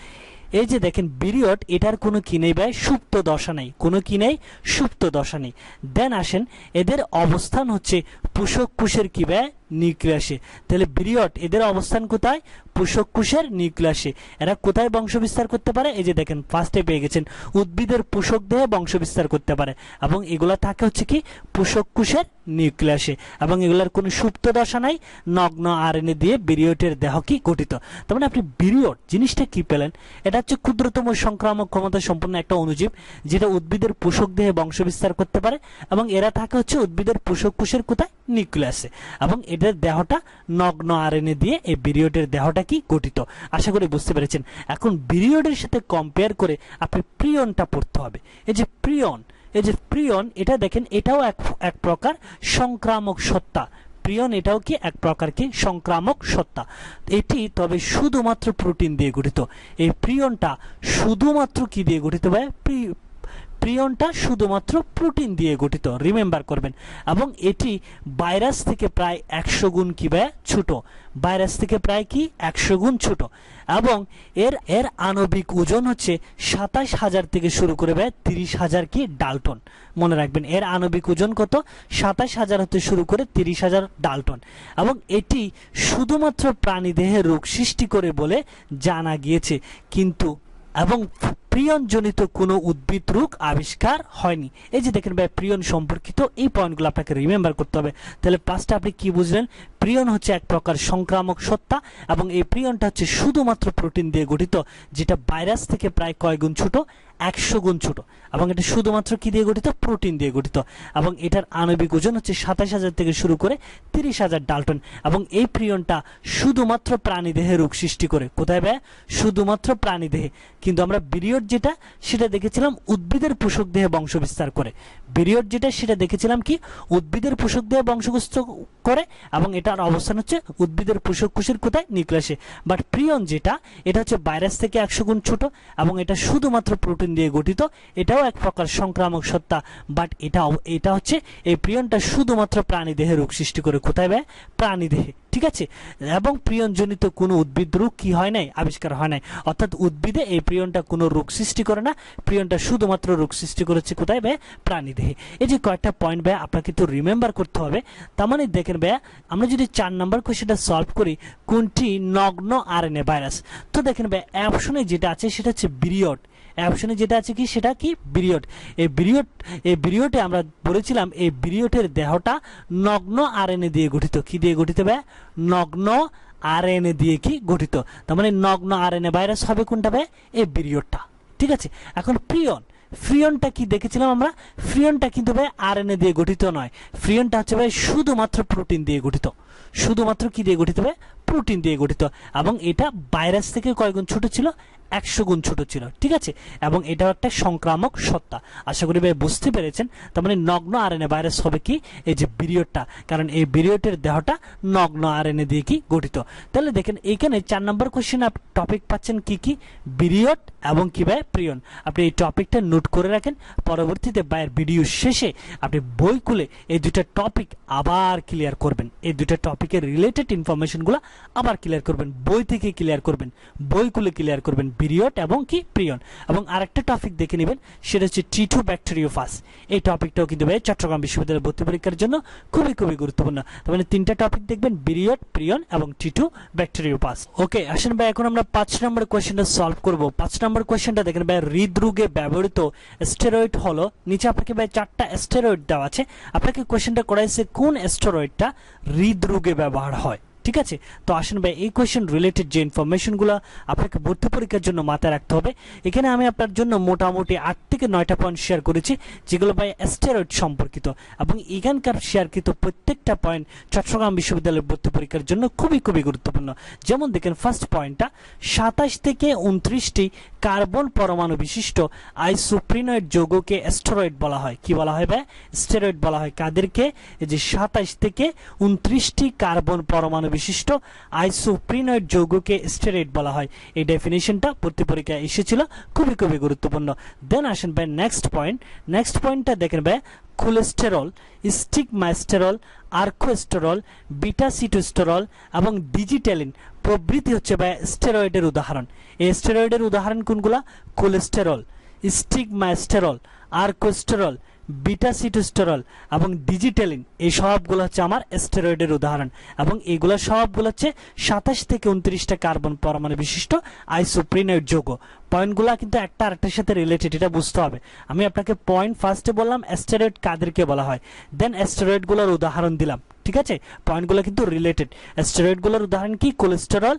এই যে দেখেন বিরিয়ট, এটার কোনো কি নেই ভাই? সুপ্ত দশা নেই, কোনো কি নেই? সুপ্ত দশা নেই। দেন আসেন, এদের অবস্থান হচ্ছে পোষক কোষের কি ভাই? নিউক্লিয়াসে। তাহলে বিরিয়ট এদের অবস্থান কোথায়? পোষক কোষের নিউক্লিয়াসে। এরা কোথায় বংশ বিস্তার করতে পারে? এই যে দেখেন ফার্স্টে পেয়ে গেছেন, উদ্ভিদের পোষক দেহে বংশ বিস্তার করতে পারে, এবং এগুলা থাকে হচ্ছে কি পোষক কোষের নিউক্লিয়াসে, এবং এগুলার কোনো সুপ্ত দশা নাই, নগ্ন আরএনএ দিয়ে বিরিয়টের দেহ কি গঠিত। তার মানে আপনি বিরিয়ট জিনিসটা কি পেলেন? এটা হচ্ছে ক্ষুদ্রতম সংক্রামক ক্ষমতা সম্পন্ন একটা অণুজীব যেটা উদ্ভিদের পোষক দেহে বংশ বিস্তার করতে পারে, এবং এরা থাকে হচ্ছে উদ্ভিদের পোষক কোষের কোথায়? নিউক্লিয়াসে, এবং এদের দেহটা নগ্ন আরএনএ দিয়ে এই বিরিয়টের দেহটা কি গঠিত। আশা করি বুঝতে পেরেছেন। এখন বিরিয়টের সাথে কম্পেয়ার করে আপনি প্রিয়নটা পড়তে হবে। এই যে প্রিয়ন, এই যে প্রিয়ন, এটা দেখেন এটাও এক প্রকার সংক্রামক সত্তা। প্রিয়ন এটাও কি এক প্রকার কি সংক্রামক সত্তা। এটি তবে শুধুমাত্র প্রোটিন দিয়ে গঠিত। এই প্রিয়নটা শুধুমাত্র কি দিয়ে গঠিত ভাই? প্রিয়নটা শুধুমাত্র প্রোটিন দিয়ে গঠিত, রিমেম্বার করবেন। এবং এটি ভাইরাস থেকে প্রায় 100 গুণ কি ভাই ছোট, ভাইরাস থেকে প্রায় কি 100 গুণ ছোট, এবং এর আণবিক ওজন হচ্ছে 27,000 থেকে শুরু করে ভাই 30,000 কি ডাল্টন। মনে রাখবেন এর আণবিক ওজন কত? 27,000 হতে শুরু করে 30,000 ডাল্টন, এবং এটি শুধুমাত্র প্রাণীদেহে রোগ সৃষ্টি করে বলে জানা গিয়েছে, কিন্তু এবং প্রিয়নজনিত কোনো উদ্ভিদ রোগ আবিষ্কার হয়নি। এই যে দেখেন ভাই প্রিয়ন সম্পর্কিত এই পয়েন্টগুলো আপনাকে রিমেম্বার করতে হবে। তাহলে ফার্স্টে আপনি কি বুঝলেন? প্রিয়ন হচ্ছে এক প্রকার সংক্রামক সত্তা, এবং এই প্রিয়নটা হচ্ছে শুধুমাত্র প্রোটিন দিয়ে গঠিত, যেটা ভাইরাস থেকে প্রায় কয় গুণ ছোট? 100 গুণ ছোট, এবং এটা শুধুমাত্র কি দিয়ে গঠিত? প্রোটিন দিয়ে গঠিত, এবং এটার আণবিক ওজন হচ্ছে 27,000 থেকে শুরু করে 30,000 ডাল্টন, এবং এই প্রিয়নটা শুধুমাত্র প্রাণীদেহে রোগ সৃষ্টি করে। কোথায় ভাই? শুধুমাত্র প্রাণীদেহে। কিন্তু আমরা বিরিয়ট যেটা সেটা দেখেছিলাম উদ্ভিদের পোষক দেহে বংশ বিস্তার করে। বিরিয়ট যেটা সেটা দেখেছিলাম কি উদ্ভিদের পোষক দেহে বংশবিস্তার করে, এবং এটার অবস্থান হচ্ছে উদ্ভিদের পোষক কোষের কোথায়? নিউক্লিয়াসে। বাট প্রিয়ন যেটা, এটা হচ্ছে ভাইরাস থেকে 100 গুণ ছোট, এবং এটা শুধুমাত্র প্রোটিন দিয়ে গঠিত। এটাও এক প্রকার সংক্রামক সত্তা, বাট এটা হচ্ছে এই প্রিয়নটা শুধুমাত্র প্রাণীদেহে রোগ সৃষ্টি করে। কোথায় ভাই? প্রাণীদেহে। ঠিক আছে, এবং প্রিয়নজনিত কোনো উদ্ভিদ রোগ কি হয় নাই? আবিষ্কার হয় নাই। অর্থাৎ উদ্ভিদে এই প্রিয়নটা কোনো রোগ সৃষ্টি করে না, প্রিয়নটা শুধুমাত্র রোগ সৃষ্টি করেছে কোথায় ভাই? প্রাণীদেহে। এই যে কয়েকটা পয়েন্ট ভাই আপনাকে তো রিমেম্বার করতে হবে। তার মানে দেখেন ভাইয়া, আমরা যদি 4 নম্বর কোয়েশ্চেনটা সলভ করি, কোনটি নগ্ন আরএনএ ভাইরাস? তো দেখেন ভাই অপশনে যেটা আছে সেটা হচ্ছে বিরিয়ট। অপশনে যেটা আছে কি সেটা কি? বিরিয়ট। এই বিরিয়টে আমরা বলেছিলাম এই বিরিয়টের দেহটা নগ্ন আরএনএ দিয়ে গঠিত। কি দিয়ে গঠিত ভাই? নগ্ন আরএনএ দিয়ে কি গঠিত। তার মানে নগ্ন আরএনএ ভাইরাস হবে কোনটা ভাই? এই বিরিয়টটা। ঠিক আছে, এখন প্রিয়ন, ফ্রিয়নটা কি দেখেছিলাম আমরা? ফ্রিয়নটা কিন্তু ভাই আরএনএ দিয়ে গঠিত নয়, ফ্রিয়নটা হচ্ছে ভাই শুধুমাত্র প্রোটিন দিয়ে গঠিত। শুধুমাত্র কি দিয়ে গঠিত ভাই? প্রোটিন দিয়ে গঠিত। এবং এটা ভাইরাস থেকে কয় গুণ ছোট ছিল? 100 গুণ ছোট ছিল। ঠিক আছে, এবং এটাও একটা সংক্রামক সত্তা। আশা করি ভাই বুঝতে পেরেছেন। তার মানে নগ্ন আরএনএ ভাইরাস হবে কি? এই যে বিরিয়টটা, কারণ এই বিরিয়টের দেহটা নগ্ন আরএনএ দিয়ে কি গঠিত। তাহলে দেখেন এখানে 4 নম্বর কোশ্চেন টপিক পাচ্ছেন কি কি? বিরিয়ট এবং কি ভাই? প্রিয়ন। আপনি এই টপিকটা নোট করে রাখেন, পরবর্তীতে ভাইয়ের ভিডিও শেষে আপনি বই খুলে এই দুইটা টপিক আবার ক্লিয়ার করবেন। এই দুইটা টপিকের রিলেটেড ইনফরমেশনগুলো আবার ক্লিয়ার করবেন, বই থেকে ক্লিয়ার করবেন, বই খুলে ক্লিয়ার করবেন বিরিয়ট এবং কি? প্রিয়ন। এবং আরেকটা টপিক দেখে নেবেন, সেটা হচ্ছে টি2 ব্যাকটেরিওফাজ। এই টপিকটাও কিন্তু ভাই চট্টগ্রাম বিশ্ববিদ্যালয়ের ভর্তি পরীক্ষার জন্য খুবই খুবই গুরুত্বপূর্ণ। তার মানে 3টা টপিক দেখবেন, বিরিয়ট, প্রিয়ন এবং টি2 ব্যাকটেরিওফাজ। ওকে, আসেন ভাই এখন আমরা 5 নম্বর কোশ্চেনটা সলভ করব। 5 নম্বর কোশ্চেনটা দেখেন ভাই, হৃদরোগে ব্যবহৃত স্টেরয়েড হলো, নিচে আপনাকে ভাই 4টা স্টেরয়েড দেওয়া আছে। আপনাকে কোশ্চেনটা করাইছে কোন স্টেরয়েডটা হৃদরোগে ব্যবহার হয়। ঠিক আছে, তো আসেন ভাই এই কোয়েশ্চেন রিলেটেড যে ইনফরমেশনগুলো আপনাকে ভর্তি পরীক্ষার জন্য মাথায় রাখতে হবে, এখানে আমি আপনার জন্য মোটামুটি 8 থেকে 9টা পয়েন্ট শেয়ার করেছি, যেগুলো ভাই স্টেরয়েড সম্পর্কিত। এবং এখানকার শেয়ারকৃত প্রত্যেকটা পয়েন্ট চট্টগ্রাম বিশ্ববিদ্যালয়ের ভর্তি পরীক্ষার জন্য খুবই খুবই গুরুত্বপূর্ণ। যেমন দেখেন ফার্স্ট পয়েন্টটা, 27 থেকে 29টি কার্বন পরমাণু বিশিষ্ট আইসোপ্রিনয়েড যৌগকে স্টেরয়েড বলা হয়। কি বলা হয় ভাই? স্টেরয়েড বলা হয়। কাদেরকে? এই যে 27 থেকে 29টি কার্বন পরমাণু বিশিষ্ট আইসোপ্রিনয়েড যৌগকে স্টেরয়েড বলা হয়। এই ডেফিনিশনটা ভর্তি পরীক্ষায় এসেছিল, খুবই খুবই গুরুত্বপূর্ণ। দেন আসেন ভাই নেক্সট পয়েন্ট। নেক্সট পয়েন্টটা দেখেন ভাই, কোলেস্টেরল, স্টিগমাস্টেরল, আর্কোস্টেরল, বিটা সিটোস্টেরল এবং ডিজিটালিন প্রভৃতি হচ্ছে ভাই স্টেরয়েডের উদাহরণ। এই স্টেরয়েডের উদাহরণ কোনগুলা? কোলেস্টেরল, স্টিগমাস্টেরল, আর্কোস্টেরল, বিটা সিটোস্টেরল এবং ডিজিটালিন, এই সবগুলো হচ্ছে আমার স্টেরয়েডের উদাহরণ। এবং এগুলো সবগুলো হচ্ছে 27 থেকে 29টা কার্বন পরমাণু বিশিষ্ট আইসোপ্রিনয়েড যৌগ। পয়েন্টগুলো কিন্তু একটা আরেকটার সাথে রিলেটেড, এটা বুঝতে হবে। আমি আপনাকে পয়েন্ট ফার্স্টে বললাম স্টেরয়েড কাদেরকে বলা হয়, দেন স্টেরয়েডগুলোর উদাহরণ দিলাম। ঠিক আছে, পয়েন্টগুলো কিন্তু রিলেটেড। স্টেরয়েডগুলোর উদাহরণ কি? কোলেস্টেরল,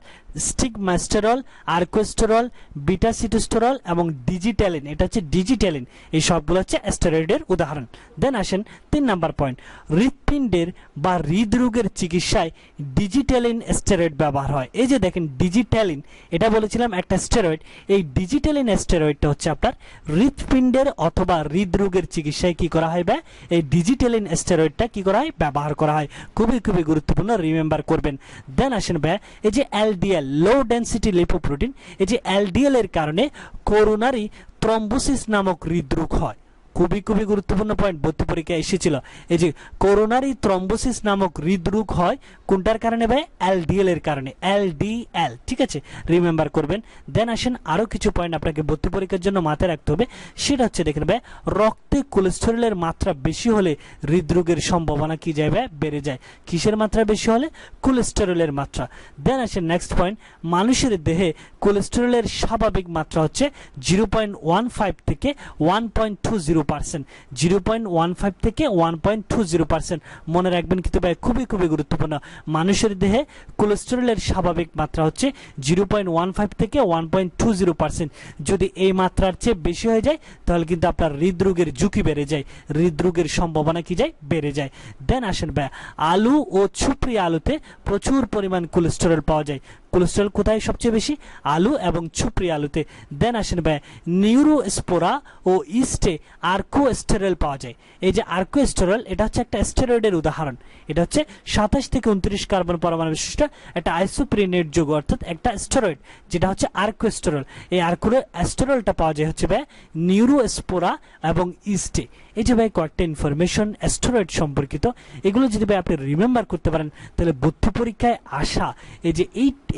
স্টিগমাস্টেরল, আর্কোস্টেরল, বিটা সিটোস্টেরল এবং ডিজিটালিন, এটা হচ্ছে ডিজিটালিন। এই সবগুলো হচ্ছে স্টেরয়েডের উদাহরণ। দেন আসেন 3 নাম্বার পয়েন্ট, হৃৎপিণ্ডের বা হৃদরোগের চিকিৎসায় ডিজিটালিন স্টেরয়েড ব্যবহার হয়। এই যে দেখেন ডিজিটালিন, এটা বলেছিলাম একটা স্টেরয়েড। এই ডিজিটালিন স্টেরয়েডটা হচ্ছে আপনার হৃৎপিণ্ডের অথবা হৃদরোগের চিকিৎসায় কি করা হয়? বা এই ডিজিটালিন স্টেরয়েডটা কি করা হয়? ব্যবহার করা হয়। খুবই খুবই গুরুত্বপূর্ণ, রিমেম্বার করবেন। দেন আসেন ভাই, এই যে এলডিএল, লো ডেনসিটি লিপোপ্রোটিন, এই যে এলডিএল এর কারণে করোনারি থ্রম্বোসিস নামক হৃদরোগ হয়। খুবই খুবই গুরুত্বপূর্ণ পয়েন্ট, ভর্তি পরীক্ষায় এসেছিল। এই যে করোনারি থ্রম্বোসিস নামক হৃদরোগ হয় কোনটার কারণে ভাই? এলডিএল এর কারণে, এলডিএল। ঠিক আছে, রিমেম্বার করবেন। দেন আসেন আরো কিছু পয়েন্ট আপনাকে ভর্তি পরীক্ষার জন্য মাথায় রাখতে হবে, সেটা হচ্ছে দেখেন ভাই, রক্তে কোলেস্টেরলের মাত্রা বেশি হলে হৃদরোগের সম্ভাবনা কি যায় ভাই? বেড়ে যায়। কিসের মাত্রা বেশি হলে? কোলেস্টেরলের মাত্রা। দেন আসেন নেক্সট পয়েন্ট, মানুষের দেহে কোলেস্টেরলের স্বাভাবিক মাত্রা হচ্ছে 0.15 থেকে 1.20%, 0.15 থেকে 1.20%। মনে রাখবেন কিন্তু ভাই, খুবই খুবই গুরুত্বপূর্ণ। মানুষের দেহে কোলেস্টেরলের স্বাভাবিক মাত্রা হচ্ছে 0.15 থেকে 1.20%। যদি এই মাত্রার চেয়ে বেশি হয়ে যায় তাহলে কিন্তু আপনার হৃদরোগের ঝুঁকি বেড়ে যায়, হৃদরোগের সম্ভাবনা কি যায়? বেড়ে যায়। দেন আসেন ভাই, আলু ও ছুপরি আলুতে প্রচুর পরিমাণ কোলেস্টেরল পাওয়া যায়। কোলেস্টেরল কোথায় সবচেয়ে বেশি? আলু এবং ছুপরি আলুতে। দেন আসেন ভাই, নিউরোস্পোরা ও ইস্টে আর্কোস্টেরল পাওয়া যায়। এই যে আর্কোস্টেরল, এটা হচ্ছে একটা স্টেরয়েডের উদাহরণ। এটা হচ্ছে 27 থেকে 29 কার্বন পরমাণু বিশিষ্ট একটা আইসোপ্রিনেট যৌগ, অর্থাৎ একটা স্টেরয়েড, যেটা হচ্ছে আর্কোস্টেরল। এই আর্কোস্টেরলটা পাওয়া যায় হচ্ছে ভাই নিউরোস্পোরা এবং ইস্টে। এই যে ভাই কয়েকটা ইনফরমেশন স্টেরয়েড সম্পর্কিত, এগুলো যদি ভাই আপনি রিমেম্বার করতে পারেন তাহলে ভর্তি পরীক্ষায় আসা এই যে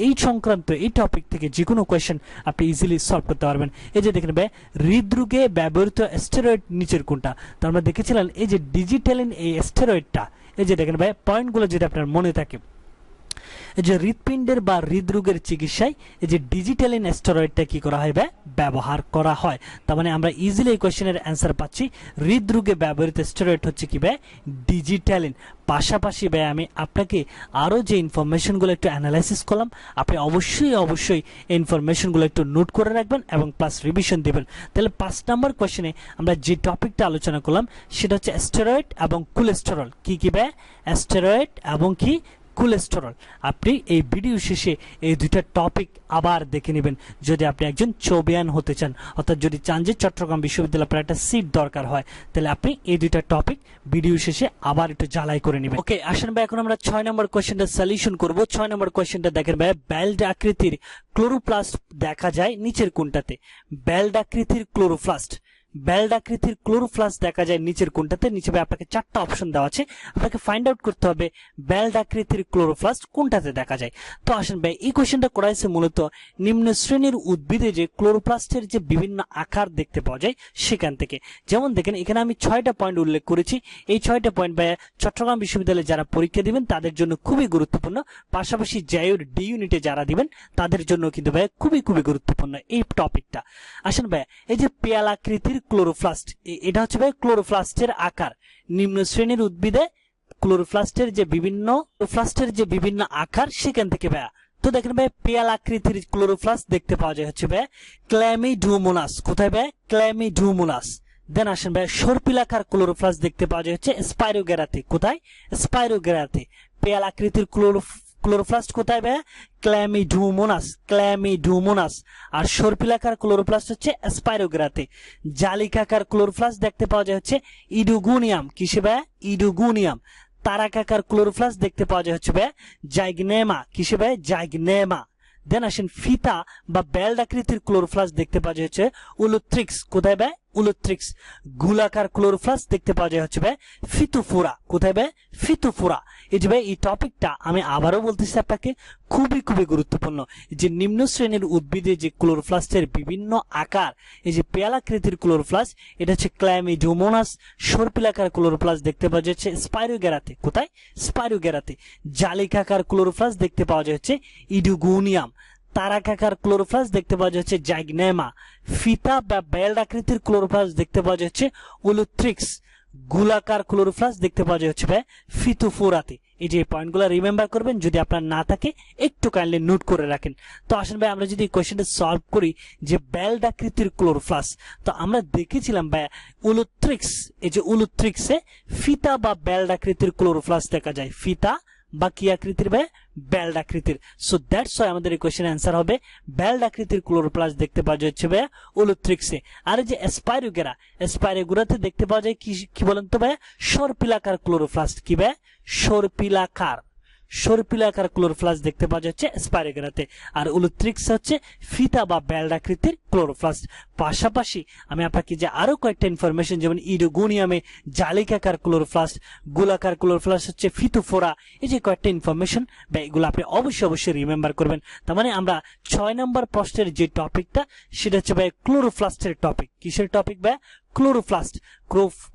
এই সংক্রান্ত এই টপিক থেকে যে কোনো কোয়েশ্চেন আপনি ইজিলি সলভ করতে পারবেন। এই যে দেখেন ভাই, হৃদরোগে ব্যবহৃত স্টেরয়েড নিচের কোনটা? তো আমরা দেখেছিলাম এই যে ডিজিটালিন, এই স্টেরয়েডটা। এই যে দেখেন ভাই, পয়েন্টগুলো যদি আপনার মনে থাকে, এই যে হৃৎপিণ্ডের বা হৃদরোগের চিকিৎসায় এই যে ডিজিটালিন স্টেরয়েডটা কি করা হয় ব্যবহার করা হয়। তার মানে আমরা ইজিলি এই কোশ্চেনের অ্যান্সার পাচ্ছি, হৃদরোগে ব্যবহৃত স্টেরয়েড হচ্ছে কি ডিজিটালিন। পাশাপাশি আমি আপনাকে আরও যে ইনফরমেশনগুলো একটু অ্যানালাইসিস করলাম, আপনি অবশ্যই ইনফরমেশনগুলো একটু নোট করে রাখবেন এবং প্লাস রিভিশন দেবেন। তাহলে 5 নম্বর কোশ্চেনে আমরা যে টপিকটা আলোচনা করলাম সেটা হচ্ছে স্টেরয়েড এবং কোলেস্টেরল। কি স্টেরয়েড এবং কি কোলেস্টেরল। আপনি এই ভিডিও শেষে এই দুইটা টপিক আবার দেখে নেবেন যদি আপনি একজন চৌবিয়ান হতে চান, অর্থাৎ যদি চান যে চট্টগ্রাম বিশ্ববিদ্যালয়ে আপনার একটা সিট দরকার হয়, তাহলে আপনি এই দুইটা টপিক ভিডিও শেষে আবার একটু জ্বালাই করে নেবেন। ওকে, আসেন এখন আমরা 6 নম্বর কোশ্চেনটা সলিউশন করব। 6 নম্বর কোশ্চেনটা দেখেন বেল্ট আকৃতির ক্লোরোপ্লাস্ট দেখা যায় নিচের কোনটাতে? বেল্ট আকৃতির ক্লোরোপ্লাস্ট দেখা যায় নিচের কোনটাতে? নিচে আপনাকে 4টা অপশন দেওয়া আছে, আপনাকে ফাইন্ড আউট করতে হবে বেল্ট আকৃতির ক্লোরোপ্লাস্ট কোনটাতে দেখা যায়। তো আসেন এই কোশ্চেনটা করা হয়েছে মূলত নিম্ন শ্রেণীর উদ্ভিদে যে ক্লোরোপ্লাস্টের যে বিভিন্ন আকার দেখতে পাওয়া যায় সেখান থেকে। যেমন দেখেন এখানে আমি 6টা পয়েন্ট উল্লেখ করেছি। এই 6টা পয়েন্ট চট্টগ্রাম বিশ্ববিদ্যালয়ে যারা পরীক্ষা দিবেন তাদের জন্য খুবই গুরুত্বপূর্ণ, পাশাপাশি জায়ুর ডি ইউনিটে যারা দিবেন তাদের জন্য কিন্তু খুবই গুরুত্বপূর্ণ এই টপিকটা। আসেন এই যে পেয়াল আকৃতির ক্লোরোপ্লাস্ট, এটা হচ্ছে ক্লোরোপ্লাস্টের আকার। নিম্ন শ্রেণীর উদ্ভিদে ক্লোরোপ্লাস্টের যে বিভিন্ন আকার সেখান থেকে তো দেখেন পেয়াল আকৃতির ক্লোরোপ্লাস্ট দেখতে পাওয়া যায় হচ্ছে ক্ল্যামিডোমোনাস। কোথায় ক্ল্যামিডোমোনাস। দেন আসেন সর্পিলাকার ক্লোরোপ্লাস্ট দেখতে পাওয়া যায় হচ্ছে স্পাইরোগেরাতে। কোথায়? স্পাইরোগেরাতে। পেয়াল আকৃতির ক্লোরোপ্লাস্ট কোথায় ক্ল্যামিডোমোনাস। আর সর্পিলাকার ক্লোরোপ্লাস্ট হচ্ছে স্পাইরোগেরাতে। জালিকাকার ক্লোরোপ্লাস্ট দেখতে পাওয়া যায় হচ্ছে ইডুগুনিয়াম। কিসে ইডুগুনিয়াম। তারাকাকার ক্লোরোপ্লাস্ট দেখতে পাওয়া যায় হচ্ছে জাইগনেমা। কিসে জাইগনেমা। দেন আসেন ফিতা বা বেল্ট আকৃতির ক্লোরোপ্লাস্ট দেখতে পাওয়া যায় হচ্ছে উলুথ্রিক্স। কোথায় উলুথ্রিক্স। গোলাকার ক্লোরোপ্লাস্ট দেখতে পাওয়া যায় হচ্ছে ফিতুফোরা। কোথায় ফিতুফোরা। এই যে এই টপিকটা আমি আবারও বলতেছি আপনাকে, খুবই গুরুত্বপূর্ণ। যে নিম্ন শ্রেণীর উদ্ভিদে যে ক্লোরোপ্লাস্টের বিভিন্ন আকার, এই যে পেয়াল আকৃতির ক্লোরোপ্লাস্ট এটা হচ্ছে ক্ল্যামিডোমোনাস। সর্পিলাকার ক্লোরোপ্লাস্ট দেখতে পাওয়া যাচ্ছে স্পাইরোগেরাতে। কোথায়? স্পাইরোগেরাতে। জালিকাকার ক্লোরোপ্লাস্ট দেখতে পাওয়া যাচ্ছে ইডুগুনিয়াম। তারাকাকার ক্লোরোপ্লাস্ট দেখতে পাওয়া যাচ্ছে জাইগনেমা। ফিতা বা বেল্ট আকৃতির ক্লোরোপ্লাস্ট দেখতে পাওয়া যাচ্ছে উলুথ্রিক্স। গোলাকার ক্লোরোপ্লাস্ট দেখতে পাওয়া যাচ্ছে ফিতুফোরাতে। এই যে পয়েন্টগুলো রিমেম্বার করবেন, যদি আপনার না থাকে একটু কাইন্ডলি নোট করে রাখেন। তো আসেন আমরা যদি কোশ্চেনটা সলভ করি যে বেল্ট আকৃতির ক্লোরোপ্লাস্ট, তো আমরা দেখেছিলাম উলুথ্রিক্স। এই যে উলুথ্রিক্সে ফিতা বা বেল্ট আকৃতির ক্লোরোপ্লাস্ট দেখা যায়। ফিতা বা কি আকৃতির বেল্ট আকৃতির। সো দ্যাটস ওয়াই আমাদের এই কোশ্চেনের অ্যান্সার হবে বেল্ট আকৃতির ক্লোরোপ্লাস্ট দেখতে পাওয়া যাচ্ছে উলুথ্রিক্সে। আর এই যে স্পাইরোগেরাতে দেখতে পাওয়া যায় কি বলেন তো সর্পিলাকার ক্লোরোপ্লাস্ট। কি সর্পিলাকার ক্লোরোপ্লাস্ট দেখতে পাওয়া যাচ্ছে স্পাইরোগেরাতে। আর উলুথ্রিক্স হচ্ছে ফিতা বা বেল্ট আকৃতির ক্লোরোপ্লাস্ট। পাশাপাশি আমি আপনাকে যে আরো কয়েকটা ইনফরমেশন, যেমন ইডোগুনিয়ামে জালিকাকার ক্লোরোপ্লাস্ট, গোলাকার ক্লোরোপ্লাস্ট হচ্ছে ফিতুফোরা, এই যে কয়েকটা ইনফরমেশন এগুলো আপনি অবশ্যই রিমেম্বার করবেন। তার মানে আমরা 6 নম্বর প্রশ্নের যে টপিকটা সেটা হচ্ছে ক্লোরোপ্লাস্টের টপিক। কিসের টপিক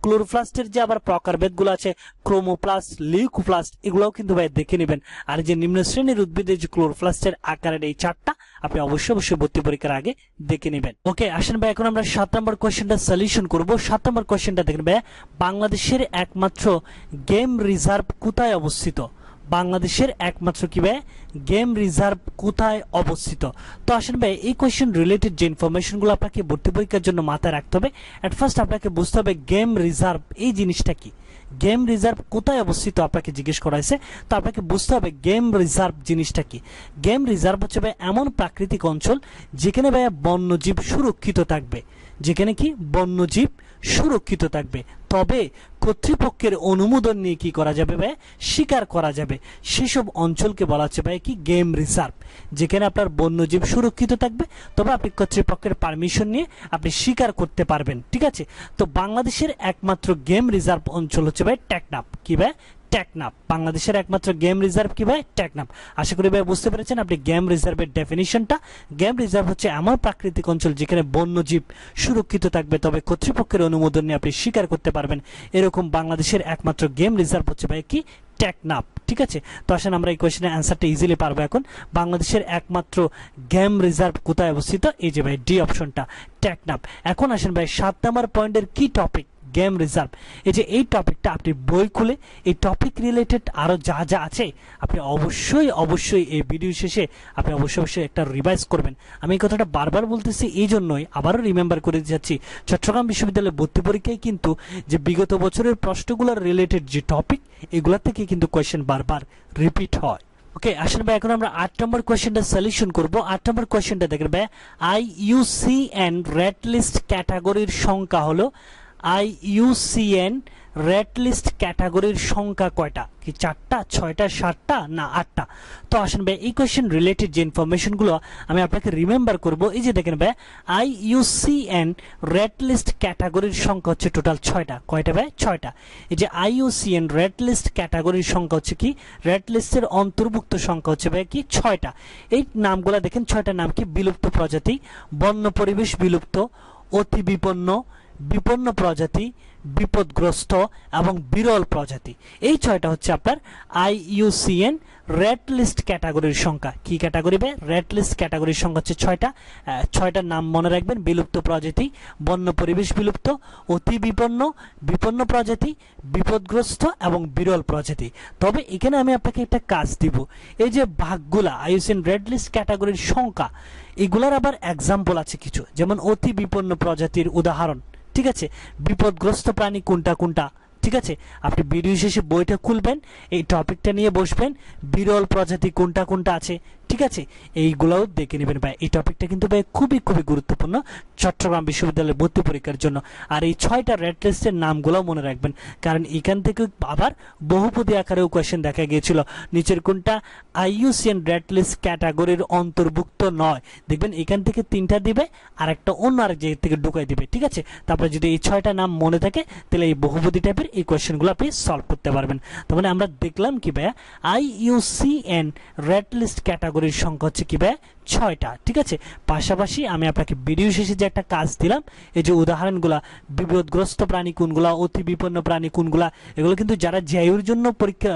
ক্লোরোপ্লাস্টের যে আবার প্রকারভেদগুলো আছে, ক্রোমোপ্লাস্ট, লিউকোপ্লাস্ট, এগুলোও কিন্তু দেখে নেবেন। আর যে নিম্ন শ্রেণীর উদ্ভিদের যে ক্লোরোপ্লাস্টের আকারের এই 4টা আপনি অবশ্যই ভর্তি পরীক্ষার আগে দেখে নেবেন। ওকে, আসেন এখন আমরা 7 নম্বর কোশ্চেনটা সলিউশন করব। 7 নম্বর কোশ্চেনটা দেখেন বাংলাদেশের একমাত্র গেম রিজার্ভ কোথায় অবস্থিত? বাংলাদেশের একমাত্র গেম রিজার্ভ কোথায় অবস্থিত? তো আসেন এই কোশ্চেন রিলেটেড যে ইনফরমেশন গুলো আপনাকে ভর্তি পরীক্ষার জন্য মাথায় রাখতে হবে। এট ফার্স্ট আপনাকে বুঝতে হবে গেম রিজার্ভ এই জিনিসটা কি। গেম রিজার্ভ কোথায় অবস্থিত আপনাকে জিজ্ঞেস করা হয়েছে, তো আপনাকে বুঝতে হবে গেম রিজার্ভ জিনিসটা কি। গেম রিজার্ভ হচ্ছে এমন প্রাকৃতিক অঞ্চল যেখানে বন্যজীব সুরক্ষিত থাকবে। যেখানে কি বন্যজীব সুরক্ষিত থাকবে, তবে কর্তৃপক্ষের অনুমোদন নিয়ে কি করা যাবে শিকার করা যাবে। সেসব অঞ্চলকে বলা হচ্ছে কি গেম রিজার্ভ। যেখানে আপনার বন্যজীব সুরক্ষিত থাকবে, তবে আপনি কর্তৃপক্ষের পারমিশন নিয়ে আপনি শিকার করতে পারবেন। ঠিক আছে, তো বাংলাদেশের একমাত্র গেম রিজার্ভ অঞ্চল হচ্ছে টেকনাফ। কি টেকনাফ। বাংলাদেশের একমাত্র গেম রিজার্ভ কি টেকনাফ। আশা করি বুঝতে পেরেছেন আপনি গেম রিজার্ভের ডেফিনিশনটা। গেম রিজার্ভ হচ্ছে এমন প্রাকৃতিক অঞ্চল যেখানে বন্যজীব সুরক্ষিত থাকবে, তবে কর্তৃপক্ষের অনুমোদন নিয়ে আপনি শিকার করতে পারবেন। এরকম বাংলাদেশের একমাত্র গেম রিজার্ভ হচ্ছে কি টেকনাফ। ঠিক আছে, তো আসেন আমরা এই কোয়েশ্চেনের অ্যান্সারটা ইজিলি পারবো। এখন বাংলাদেশের একমাত্র গেম রিজার্ভ কোথায় অবস্থিত? এই যে ভাই ডি অপশনটা, টেকনাফ। এখন আসেন ভাই 7 নম্বর পয়েন্টের কি টপিক? Game reserve. এই যে এই টপিকটা আপনি বই খুলে এই টপিক রিলেটেড আরো যা যা আছে আপনি অবশ্যই এই ভিডিও শেষে আপনি অবশ্যই একটা রিভাইজ করবেন। আমি এই কথাটা বারবার বলতেছি এই জন্যই, আবারও রিমেম্বার করে যাচ্ছি, চট্টগ্রাম বিশ্ববিদ্যালয়ের ভর্তি পরীক্ষায় কিন্তু যে বিগত বছরের প্রশ্নগুলোর রিলেটেড যে টপিক, এগুলা থেকে কিন্তু কোয়েশ্চেন বারবার রিপিট হয়। ওকে, আসেন ভাই এখন আমরা 8 নম্বর কোয়েশ্চেনটা সলিউশন করব। 8 নম্বর কোয়েশ্চেনটা দেখেন ভাই, IUCN রেড লিস্ট ক্যাটাগরির সংখ্যা হলো, IUCN রেড লিস্ট ক্যাটাগরির সংখ্যা কয়টা? কি 4টা, 6টা, 7টা না 8টা? তো আসেন ভাই এই কোয়েশ্চেন রিলেটেড যে ইনফরমেশনগুলো আমি আপনাকে রিমেম্বার করব। এই যে দেখেন ভাই, IUCN রেড লিস্ট ক্যাটাগরির সংখ্যা হচ্ছে টোটাল 6টা। কয়টা ভাই? 6টা। এই যে IUCN রেড লিস্ট ক্যাটাগরির সংখ্যা হচ্ছে কি, রেড লিস্টের অন্তর্ভুক্ত সংখ্যা হচ্ছে ভাই কি 6টা। এই নামগুলো দেখেন, 6টা নাম কি? বিলুপ্ত প্রজাতি, বন্য পরিবেশ বিলুপ্ত, অতি বিপন্ন, বিপন্ন প্রজাতি, বিপদগ্রস্ত এবং বিরল প্রজাতি। এই 6টা হচ্ছে আপনার IUCN রেড লিস্ট ক্যাটাগরির সংখ্যা। কি ক্যাটাগরি ভাই? রেড লিস্ট ক্যাটাগরির সংখ্যা হচ্ছে 6টা। 6টার নাম মনে রাখবেন, বিলুপ্ত প্রজাতি, বন্য পরিবেশ বিলুপ্ত, অতি বিপন্ন, বিপন্ন প্রজাতি, বিপদগ্রস্ত এবং বিরল প্রজাতি। তবে এখানে আমি আপনাকে একটা কাজ দিব, এই যে ভাগগুলা IUCN রেড লিস্ট ক্যাটাগরির সংখ্যা, এগুলার আবার এক্সাম্পল আছে কিছু, যেমন অতি বিপন্ন প্রজাতির উদাহরণ। ঠিক আছে, বিপদগ্রস্ত প্রাণী কোনটা কোনটা? ঠিক আছে, আপনি ভিডিও শেষে বইটা খুলবেন, এই টপিকটা নিয়ে বসবেন, বিরল প্রজাতি কোনটা কোনটা আছে, ঠিক আছে, এইগুলোও দেখে নেবেন ভাই। এই টপিকটা কিন্তু ভাই খুবই গুরুত্বপূর্ণ চট্টগ্রাম বিশ্ববিদ্যালয়ের ভর্তি পরীক্ষার জন্য। আর এই 6টা রেড লিস্টের নামগুলোও মনে রাখবেন, কারণ এখান থেকে আবার বহুপদী আকারেও কোয়েশ্চেন দেখা গিয়েছিল। নিচের কোনটা IUCN রেড লিস্ট ক্যাটাগরির অন্তর্ভুক্ত নয়? দেখবেন এখান থেকে 3টা দিবে আর একটা অন্য আরেক জায়গা থেকে ঢুকাই দিবে। ঠিক আছে, তারপরে যদি এই 6টা নাম মনে থাকে তাহলে এই বহুপদী টাইপের এই কোয়েশ্চেনগুলো আপনি সলভ করতে পারবেন। তার মানে আমরা দেখলাম কি ভাইয়া, IUCN রেড লিস্ট ক্যাটাগরির সংখ্যা হচ্ছে কি ভাইয়া 6টা। ঠিক আছে, পাশাপাশি আমি আপনাকে ভিডিও শেষে যে একটা কাজ দিলাম, এই যে উদাহরণগুলা, বিপদগ্রস্ত প্রাণী কোনগুলা, অতি বিপন্ন প্রাণী কোনগুলা, এগুলো কিন্তু যারা JIUর জন্য পরীক্ষা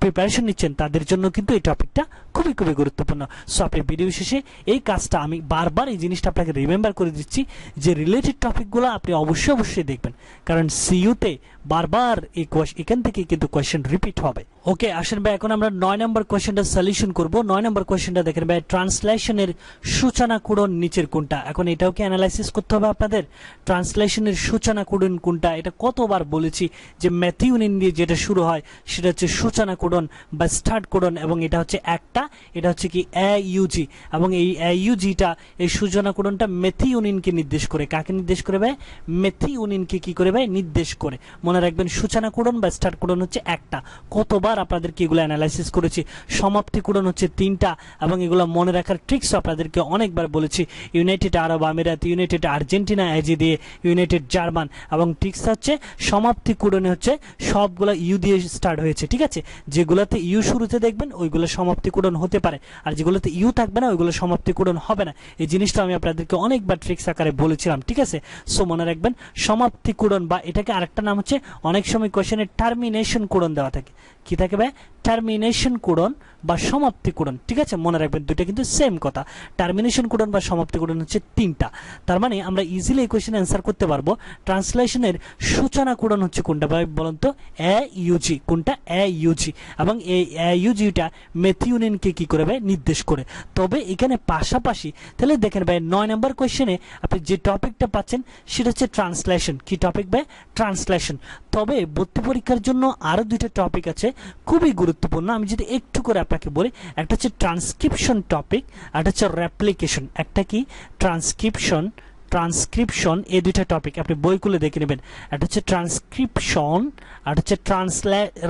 প্রিপারেশন নিচ্ছেন তাদের জন্য কিন্তু এই টপিকটা খুবই গুরুত্বপূর্ণ। সো আপনি ভিডিও শেষে এই কাজটা, আমি বারবার এই জিনিসটা আপনাকে রিমেম্বার করে দিচ্ছি যে রিলেটেড টপিকগুলো আপনি অবশ্যই দেখবেন, কারণ CU-তে বারবার এই এখান থেকে কিন্তু কোয়েশ্চেন রিপিট হবে। ওকে, আসেন ভাই এখন আমরা 9 নম্বর কোয়েশ্চেনটা সলিউশন করব। 9 নম্বর কোয়েশ্চেনটা দেখেন ভাই, ট্রান্সলেশনের সূচনা কোডন নিচের কোনটা? এখন এটাও কি অ্যানালাইসিস করতে হবে আপনাদের। ট্রান্সলেশনের সূচনা কোডন কোনটা? এটা কতবার বলেছি যে ম্যাথিউনিন দিয়ে যেটা শুরু হয় সেটা হচ্ছে সূচনা কোডন বা স্টার্ট কোডন, এবং এটা হচ্ছে একটা, এটা হচ্ছে কি AUG, এবং এই AUG-টা, এই সূচনা কোডনটা ম্যাথিউনিনকে নির্দেশ করে। কাকে নির্দেশ করে ভাই? ম্যাথিউনিনকে কি করে ভাই? নির্দেশ করে। মনে রাখবেন সূচনা কোডন বা স্টার্ট কোডন হচ্ছে একটা। কতবার আপনাদেরকে এগুলো অ্যানালাইসিস করেছি। সমাপ্তি কোডন হচ্ছে 3টা, এবং এগুলো মনে রাখার ট্রিক্স আপনাদেরকে অনেকবার বলেছি। ইউনাইটেড আরব আমিরাত, ইউনাইটেড আর্জেন্টিনা এজি দিয়ে, ইউনাইটেড জার্মান, এবং ট্রিক্স হচ্ছে সমাপ্তি কোডনে হচ্ছে সবগুলো ইউ দিয়ে স্টার্ট হয়েছে। ঠিক আছে, যেগুলোতে ইউ শুরুতে দেখবেন ওইগুলো সমাপ্তি কোডন হতে পারে, আর যেগুলোতে ইউ থাকবে না ওইগুলো সমাপ্তি কোডন হবে না। এই জিনিসটা আমি আপনাদেরকে অনেকবার ট্রিক্স আকারে বলেছিলাম। ঠিক আছে, সো মনে রাখবেন সমাপ্তি কোডন, বা এটাকে আরেকটা নাম হচ্ছে, অনেক সময় কোশ্চেনে টার্মিনেশন কোডন দেওয়া থাকে। কি থাকে ভাই? টার্মিনেশন কোডন বা সমাপ্তি কোডন। ঠিক আছে, মনে রাখবেন দুটো কিন্তু সেম কথা। টার্মিনেশন কোডন বা সমাপ্তি কোডন হচ্ছে 3টা। তার মানে আমরা ইজিলি এই কোশ্চেন অ্যান্সার করতে পারবো। ট্রান্সলেশনের সূচনা কোডন হচ্ছে কোনটা ভাই বলুন তো? AUG। কোনটা? AUG, এবং এই AUG-টা ম্যাথিউনিনকে কি করে ভাই? নির্দেশ করে। তবে এখানে পাশাপাশি তাহলে দেখেন ভাই 9 নম্বর কোশ্চেনে আপনি যে টপিকটা পাচ্ছেন সেটা হচ্ছে ট্রান্সলেশন। কি টপিক ভাই? ট্রান্সলেশন। তবে ভর্তি পরীক্ষার জন্য আরো 2টা টপিক আছে খুবই গুরুত্বপূর্ণ। আমি যদি একটু করে আপনাকে বলি, একটা হচ্ছে ট্রান্সক্রিপশন টপিক, আর একটা হচ্ছে রেপ্লিকেশন। একটা কি? ট্রান্সক্রিপশন, এই 2টা টপিক আপনি বই খুলে দেখে নেবেন। একটা হচ্ছে ট্রান্সক্রিপশন, আর হচ্ছে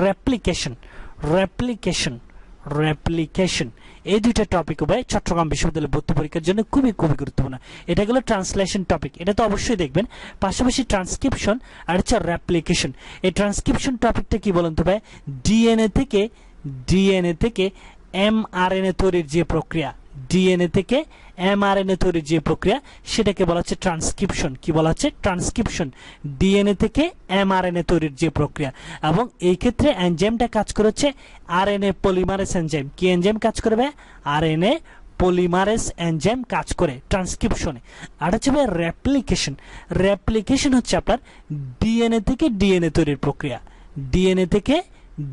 রেপ্লিকেশন। এই 2টা টপিক ভাই চট্টগ্রাম বিশ্ববিদ্যালয়ের ভর্তি পরীক্ষার জন্য খুবই গুরুত্বপূর্ণ। এটা গেল ট্রান্সলেশন টপিক, এটা তো অবশ্যই দেখবেন। পাশাপাশি ট্রান্সক্রিপশন আর হচ্ছে রেপ্লিকেশন। এই ট্রান্সক্রিপশন টপিকটা কি বলুন তো ভাই? ডিএনএ থেকে mRNA তৈরির যে প্রক্রিয়া, ডিএনএ থেকে এমআরএনএ তৈরির যে প্রক্রিয়া সেটাকে বলা হচ্ছে ট্রান্সক্রিপশন। কি বলা হচ্ছে? ট্রান্সক্রিপশন। ডিএনএ থেকে এমআরএনএ তৈরির যে প্রক্রিয়া, এবং এই ক্ষেত্রে এনজাইমটা কাজ করে হচ্ছে আরএনএ পলিমারেজ এনজাইম। কি এনজাইম কাজ করবে? আরএনএ পলিমারেজ এনজাইম কাজ করে ট্রান্সক্রিপশনে। আর হচ্ছে ভাই রেপ্লিকেশন। রেপ্লিকেশন হচ্ছে আপনার ডিএনএ থেকে ডিএনএ তৈরির প্রক্রিয়া। ডিএনএ থেকে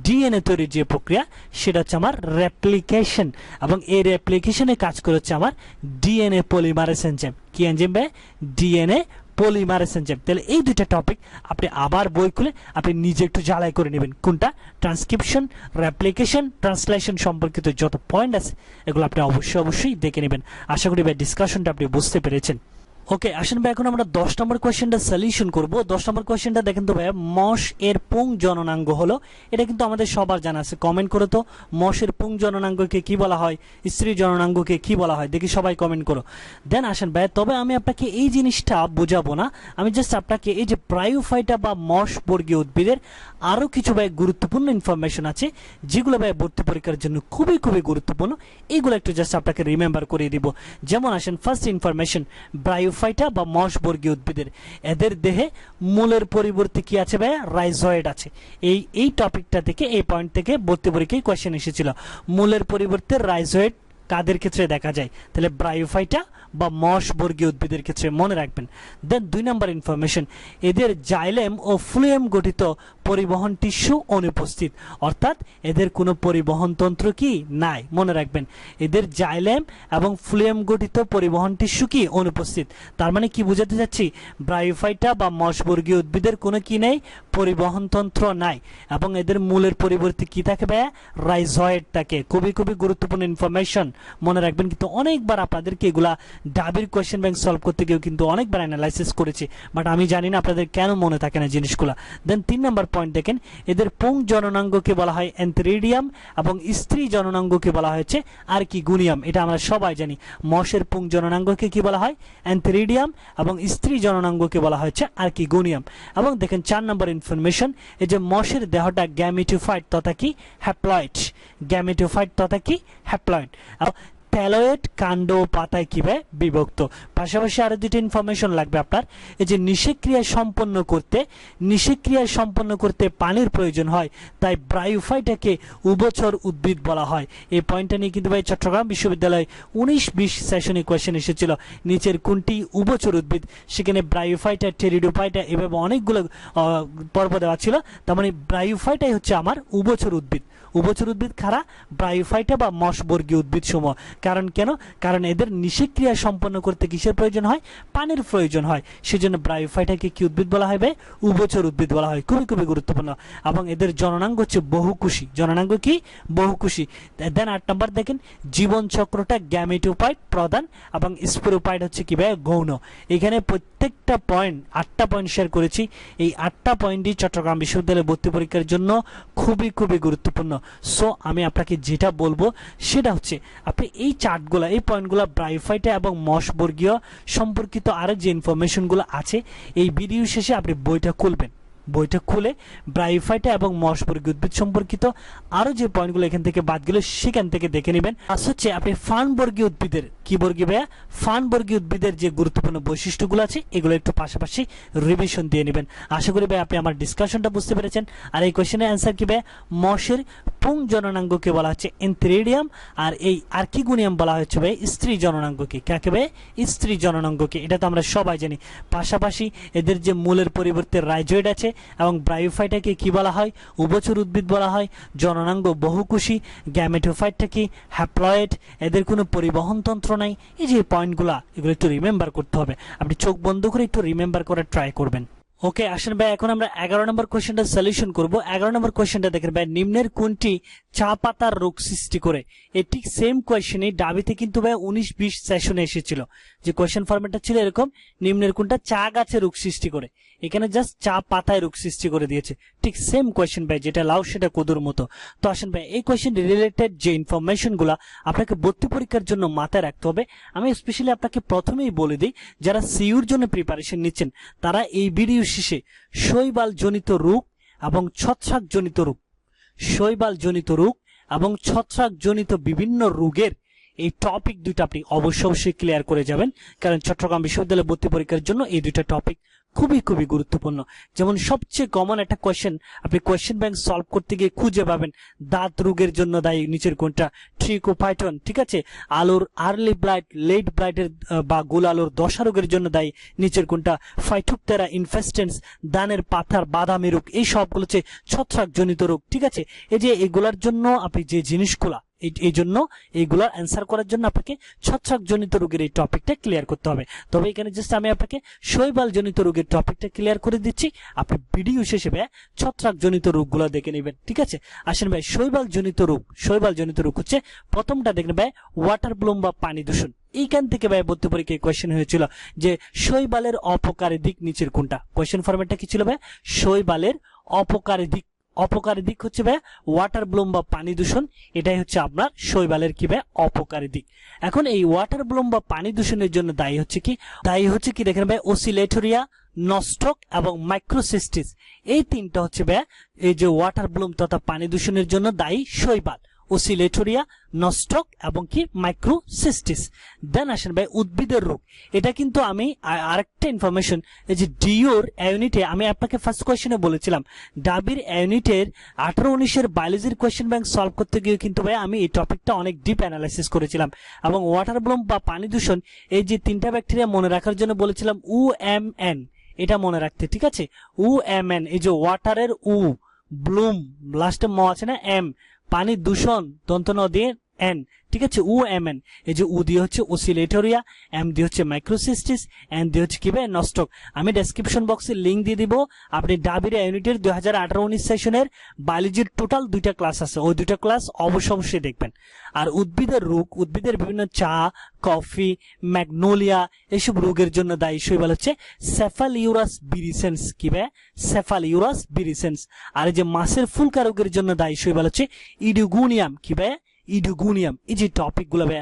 ডিএনএ তৈরির যে প্রক্রিয়া সেটা হচ্ছে আমার রেপ্লিকেশন, এবং এই রেপ্লিকেশনে কাজ করে হচ্ছে আমার ডিএনএ পলিমারেজ এনজাইম। কি এনজাইম ভাই? DNA polymerase enzyme. তাহলে এই দুইটা টপিক আপনি আবার বই খুলে আপনি নিজে একটু জ্বালাই করে নেবেন, কোনটা ট্রান্সক্রিপশন, রেপ্লিকেশন, ট্রান্সলেশন সম্পর্কিত যত পয়েন্ট আছে এগুলো আপনি অবশ্যই দেখে নেবেন। আশা করি ভাই ডিসকাশনটা আপনি বুঝতে পেরেছেন। ওকে, আসেন ভাই এখন আমরা 10 নম্বর কোয়েশ্চেনটা সলিউশন করব। 10 নম্বর কোয়েশ্চেনটা দেখেন তো ভাই, মশ এর পুং জননাঙ্গ হলো, এটা কিন্তু আমাদের সবার জানা আছে। কমেন্ট করো তো, মশের পুং জননাঙ্গকে কি বলা হয়, স্ত্রী জননাঙ্গকে কি বলা হয়, দেখি সবাই কমেন্ট করো। দেন আসেন ভাই, তবে আমি আপনাকে এই জিনিসটা বোঝাবো না, আমি জাস্ট আপনাকে এই যে ব্রায়োফাইটা বা মশ বর্গীয় উদ্ভিদের আরো কিছু ভাই গুরুত্বপূর্ণ ইনফরমেশন আছে যেগুলো ভাই ভর্তি পরীক্ষার জন্য খুবই গুরুত্বপূর্ণ, এইগুলো একটু জাস্ট আপনাকে রিমেম্বার করিয়ে দিব। যেমন আসেন ফার্স্ট ইনফরমেশন, ব্রায়োফাইটা বা মশ বর্গীয় উদ্ভিদের এদের দেহে মূলের পরিবর্তে কি আছে ভাই? রাইজয়েড আছে। এই টপিকটা থেকে, এই পয়েন্ট থেকে ভর্তি পরীক্ষায় কোয়েশ্চেন এসেছিল। মূলের পরিবর্তে রাইজয়েড কাদের ক্ষেত্রে দেখা যায়? তাহলে ব্রায়োফাইটা বা মশ বর্গীয় উদ্ভিদের ক্ষেত্রে মনে রাখবেন। দেন 2 নম্বর ইনফরমেশন, এদের জাইলেম ও ফ্লুয়েম গঠিত পরিবহন টিস্যু অনুপস্থিত, অর্থাৎ এদের কোনো পরিবহন তন্ত্র কি নাই, মনে রাখবেন। এদের জাইলেম এবং ফ্লুয়েম গঠিত পরিবহন টিস্যু কি অনুপস্থিত। তার মানে কি বোঝাতে চাচ্ছি? ব্রায়োফাইটা বা মশ বর্গীয় উদ্ভিদের কোনো কি নেই, পরিবহন তন্ত্র নাই, এবং এদের মূলের পরিবর্তে কি থাকে ভাই? রাইজয়েড থাকে। খুবই গুরুত্বপূর্ণ ইনফরমেশন, মনে রাখবেন। কিন্তু অনেকবার আপনাদেরকে এগুলা ডাবির কোয়েশ্চেন ব্যাংক সলভ করতে গিয়েও কিন্তু অনেকবার অ্যানালাইসিস করেছি, বাট আমি জানি না আপনাদের কেন মনে থাকে না জিনিসগুলা। দেন 3 নম্বর পয়েন্ট দেখেন, এদের পুং জননাঙ্গকে বলা হয় এন্থেরিডিয়াম এবং স্ত্রী জননাঙ্গকে বলা হয়েছে আর্কিগোনিয়াম। এটা আমরা সবাই জানি, মশের পুং জননাঙ্গকে কি বলা হয়? এন্থেরিডিয়াম, এবং স্ত্রী জননাঙ্গকে বলা হয়েছে আর্কিগোনিয়াম। এবং দেখেন 4 নম্বর ইনফরমেশন, এই যে মশের দেহটা গ্যামেটোফাইট তথা কি হ্যাপ্লয়েড। গ্যামেটোফাইট তথা কি হ্যাপ্লয়েড। থ্যালয়েড কাণ্ড ও পাতায় কি ভাই? বিভক্ত। পাশাপাশি আরো দুটো ইনফরমেশন লাগবে আপনার, এই যে নিষেক্রিয়া সম্পন্ন করতে পানির প্রয়োজন হয়, তাই ব্রায়োফাইটাকে উভচর উদ্ভিদ বলা হয়। এই পয়েন্টটা নিয়ে কিন্তু ভাই চট্টগ্রাম বিশ্ববিদ্যালয় 19-20 সেশনে কোয়েশ্চেন এসেছিল, নিচের কোনটি উভচর উদ্ভিদ? সেখানে ব্রায়োফাইটা, টেরিডোফাইটা এভাবে অনেকগুলো পর্ব দেওয়া ছিল। তার মানে ব্রায়োফাইটাই হচ্ছে আমার উভচর উদ্ভিদ। উভচর উদ্ভিদ কারা? ব্রায়োফাইটা বা মশ বর্গীয় উদ্ভিদ সমূহ। কারণ কেন? কারণ এদের নিষেক্রিয়া সম্পন্ন করতে কিসের প্রয়োজন হয়? পানির প্রয়োজন হয়। সেজন্য ব্রায়োফাইটাকে কি উদ্ভিদ বলা হয়? উভচর উদ্ভিদ বলা হয়। খুবই গুরুত্বপূর্ণ। এবং এদের জননাঙ্গ হচ্ছে বহুকোষী। জননাঙ্গ কি? বহুকোষী। দেন 8 নম্বর দেখেন, জীবন চক্রটা গ্যামেটোফাইট প্রধান এবং স্পোরোফাইট হচ্ছে কি ভাই? গৌণ। এখানে প্রত্যেকটা পয়েন্ট 8টা পয়েন্ট শেয়ার করেছি। এই 8টা পয়েন্টই চট্টগ্রাম বিশ্ববিদ্যালয়ের ভর্তি পরীক্ষার জন্য খুবই গুরুত্বপূর্ণ। সো আমি আপনাকে যেটা বলবো সেটা হচ্ছে, আপনি এই চার্টগুলো, এই পয়েন্টগুলো, ব্রায়োফাইটা এবং মশ বর্গীয় সম্পর্কিত আরো যে ইনফরমেশনগুলো আছে, এই ভিডিও শেষে আপনি বইটা খুলবেন। বইটা খুলে ব্রায়োফাইটা এবং মশ বর্গীয় উদ্ভিদ সম্পর্কিত আরো যে পয়েন্টগুলো এখান থেকে বাদ গেল সেখান থেকে দেখে নেবেন। আর হচ্ছে আপনি ফার্ন বর্গীয় উদ্ভিদের, কি বর্গীয় ভাইয়া? ফার্ন বর্গীয় উদ্ভিদের যে গুরুত্বপূর্ণ বৈশিষ্ট্যগুলো আছে এগুলো একটু পাশাপাশি রিভিশন দিয়ে নেবেন। আশা করি ভাই আপনি আমার ডিসকাশনটা বুঝতে পেরেছেন। আর এই কোশ্চেনের অ্যান্সার কি ভাই? মশের পুং জননাঙ্গকে বলা হচ্ছে এন্থেরিডিয়াম, আর এই আর্কিগোনিয়াম বলা হচ্ছে ভাই স্ত্রী জননাঙ্গকে। কাকে ভাই? স্ত্রী জননাঙ্গকে। এটা তো আমরা সবাই জানি। পাশাপাশি এদের যে মূলের পরিবর্তে রাইজয়েড আছে, এবং ব্রায়োফাইটাকে কি বলা হয়? উভচর উদ্ভিদ বলা হয়। জননাঙ্গ বহুকোষী। গ্যামেটোফাইটটাকে হ্যাপ্লয়েড, এদের কোনো পরিবহন তন্ত্র নাই। এই যে পয়েন্টগুলো, এগুলো একটু রিমেম্বার করতে হবে। আপনি চোখ বন্ধ করে একটু রিমেম্বার করার ট্রাই করবেন। ওকে, আসেন ভাই এখন আমরা 11 নম্বর কোশ্চেনটা সলিউশন করব। 11 নম্বর কোশ্চেনটা দেখেন ভাই, নিম্নের কোনটি চা পাতার রোগ সৃষ্টি করে? এই ঠিক সেম কোয়েশ্চেনই ডাবিতে কিন্তু ভাই 19-20 সেশনে এসেছিল। যে কোয়েশ্চেন ফরম্যাটটা ছিল এরকম, নিম্নের কোনটা চা গাছে রোগ সৃষ্টি করে। এখানে জাস্ট চা পাতায় রোগ সৃষ্টি করে দিয়েছে। ঠিক সেম কোয়েশ্চেন ভাই, যেটা লাউ সেটা কদুর মতো। তো আসেন ভাই, এই কোয়েশ্চেন রিলেটেড যে ইনফরমেশন গুলা আপনাকে ভর্তি পরীক্ষার জন্য মাথায় রাখতে হবে, আমি স্পেশালি আপনাকে প্রথমেই বলে দিই, যারা সিইউর জন্য প্রিপারেশন নিচ্ছেন তারা এই ভিডিও শেষে শৈবাল জনিত রোগ এবং ছত্রাক জনিত রোগ, শৈবাল জনিত রোগ এবং ছত্রাক জনিত বিভিন্ন রোগের এই টপিক দুইটা আপনি অবশ্যই ক্লিয়ার করে যাবেন, কারণ চট্টগ্রাম বিশ্ববিদ্যালয় ভর্তি পরীক্ষার জন্য এই দুইটা টপিক খুবই গুরুত্বপূর্ণ। যেমন সবচেয়ে কমন একটা কোয়েশ্চেন আপনি কোয়েশ্চেন ব্যাংক সলভ করতে গিয়ে খুঁজে পাবেন, দাঁত রোগের জন্য দায়ী নিচের কোনটা? ট্রিকোপাইটন, ঠিক আছে। আলুর আর্লি ব্লাইট, লেট ব্লাইটের বা গোল আলুর দশা রোগের জন্য দায়ী নিচের কোনটা? ফাইটোপটেরা ইনফেস্টেন্স, দানের পাতার বাদামি রোগ, এই সবগুলো হচ্ছে ছত্রাকজনিত রোগ, ঠিক আছে। এই যে এগুলার জন্য আপনি যে জিনিসগুলা এই জন্য এইগুলার অ্যান্সার করার জন্য আপনাকে ছত্রাকজনিত রোগের এই টপিকটা ক্লিয়ার করতে হবে। তবে এখানে জাস্ট আমি আপনাকে শৈবালজনিত রোগের টপিকটা ক্লিয়ার করে দিচ্ছি, আপনি ভিডিও শেষে ভাই ছত্রাকজনিত রোগগুলো দেখে নেবেন, ঠিক আছে। আসেন ভাই, শৈবালজনিত রোগ হচ্ছে প্রথমটা দেখেন ভাই, ওয়াটার ব্লুম বা পানি দূষণ। এইখান থেকে ভাই ভর্তি পরীক্ষায় কোয়েশ্চেন হয়েছিল যে শৈবালের অপকারী দিক নিচের কোনটা? কোয়েশ্চেন ফরম্যাটটা কি ছিল ভাই? শৈবালের অপকারী দিক হচ্ছে ভাই ওয়াটার ব্লুম বা পানি দূষণ, এটাই হচ্ছে আপনার শৈবালের কি ভাই অপকারী দিক। এখন এই ওয়াটার ব্লুম বা পানি দূষণের জন্য দায়ী হচ্ছে কি দেখেন ভাই, ওসিলেটোরিয়া, নস্টক এবং মাইক্রোসিস্টিস। এই তিনটা হচ্ছে ভাই এই যে ওয়াটার ব্লুম তথা পানি দূষণের জন্য দায়ী শৈবাল, ওসিলেটোরিয়া, নস্টক এবং কি মাইক্রোসিস্টিস। দেন আসেন ভাই উদ্ভিদের রোগ। এটা কিন্তু আমি আরেকটা ইনফরমেশন, এই যে ডিওর ইউনিটে আমি আপনাকে ফার্স্ট কোয়েশ্চেনে বলেছিলাম, ডাবির ইউনিটের 18-19 বায়োলজির কোয়েশ্চেন ব্যাংক সলভ করতে গিয়ে কিন্তু ভাই আমি এই টপিকটা অনেক ডিপ অ্যানালাইসিস করেছিলাম। এবং ওয়াটার ব্লুম বা পানি দূষণ, এই যে তিনটা ব্যাকটেরিয়া মনে রাখার জন্য বলেছিলাম UMN, এটা মনে রাখতে, ঠিক আছে। UMN, এই যে ওয়াটারের ব্লুম লাস্টে ম আছে না, এম, পানি দূষণ দন্ত ন দিয়ে এন, ঠিক আছে। UMN, এই যে দিয়ে হচ্ছে ওসিলেটোরিয়া, এম দিয়ে হচ্ছে মাইক্রোসিস্টিস, এন দিয়ে হচ্ছে কি ভাই নস্টক। আমি ডেসক্রিপশন বক্সে লিংক দিয়ে দিব, আপনি ডাবির ইউনিটের 2018-19 সেশনের বায়োলজির টোটাল 2টা ক্লাস আছে, ওই 2টা ক্লাস অবশ্যই দেখবেন। আর উদ্ভিদের রোগ, উদ্ভিদের বিভিন্ন চা, কফি, ম্যাগনোলিয়া এইসব রোগের জন্য দায়ী শৈবাল হচ্ছে সেফালিউরাস বিরিসেন্স, কি ভাই সেফালিউরাস বিরিসেন্স। আর এই যে মাছের ফুলকা রোগের জন্য দায়ী শৈবাল হচ্ছে ইডুগুনিয়াম, কি ভাই ইডুগুনিয়াম। এই যে টপিকগুলো ভাই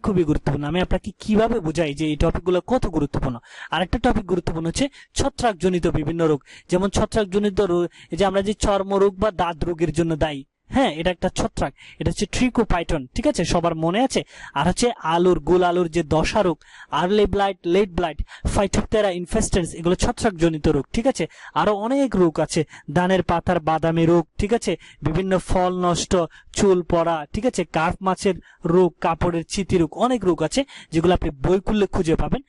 খুবই গুরুত্বপূর্ণ। আমি আপনাকে কিভাবে বোঝাই যে এই টপিকগুলো কত গুরুত্বপূর্ণ। আরেকটা টপিক গুরুত্বপূর্ণ হচ্ছে ছত্রাকজনিত বিভিন্ন রোগ, যেমন ছত্রাকজনিত রোগ, এই যে আমরা যে চর্মরোগ বা দাঁত রোগের জন্য দায়ী, হ্যাঁ এটা একটা ছত্রাক, এটা হচ্ছে ট্রিকোপাইটন, ঠিক আছে, সবার মনে আছে। আর হচ্ছে গোল আলুর যে দশা রোগ, early blight, late blight, Phytophthora infestans, এগুলো ছত্রাকজনিত রোগ, ঠিক আছে। আরো অনেক রোগ আছে, দানের পাতার বাদামি রোগ, ঠিক আছে, বিভিন্ন ফল নষ্ট, চুল পড়া, ঠিক আছে, কার্প মাছের রোগ, কাপড়ের চিতি রোগ, অনেক রোগ আছে যেগুলো আপনি বই খুললে খুঁজে পাবেন।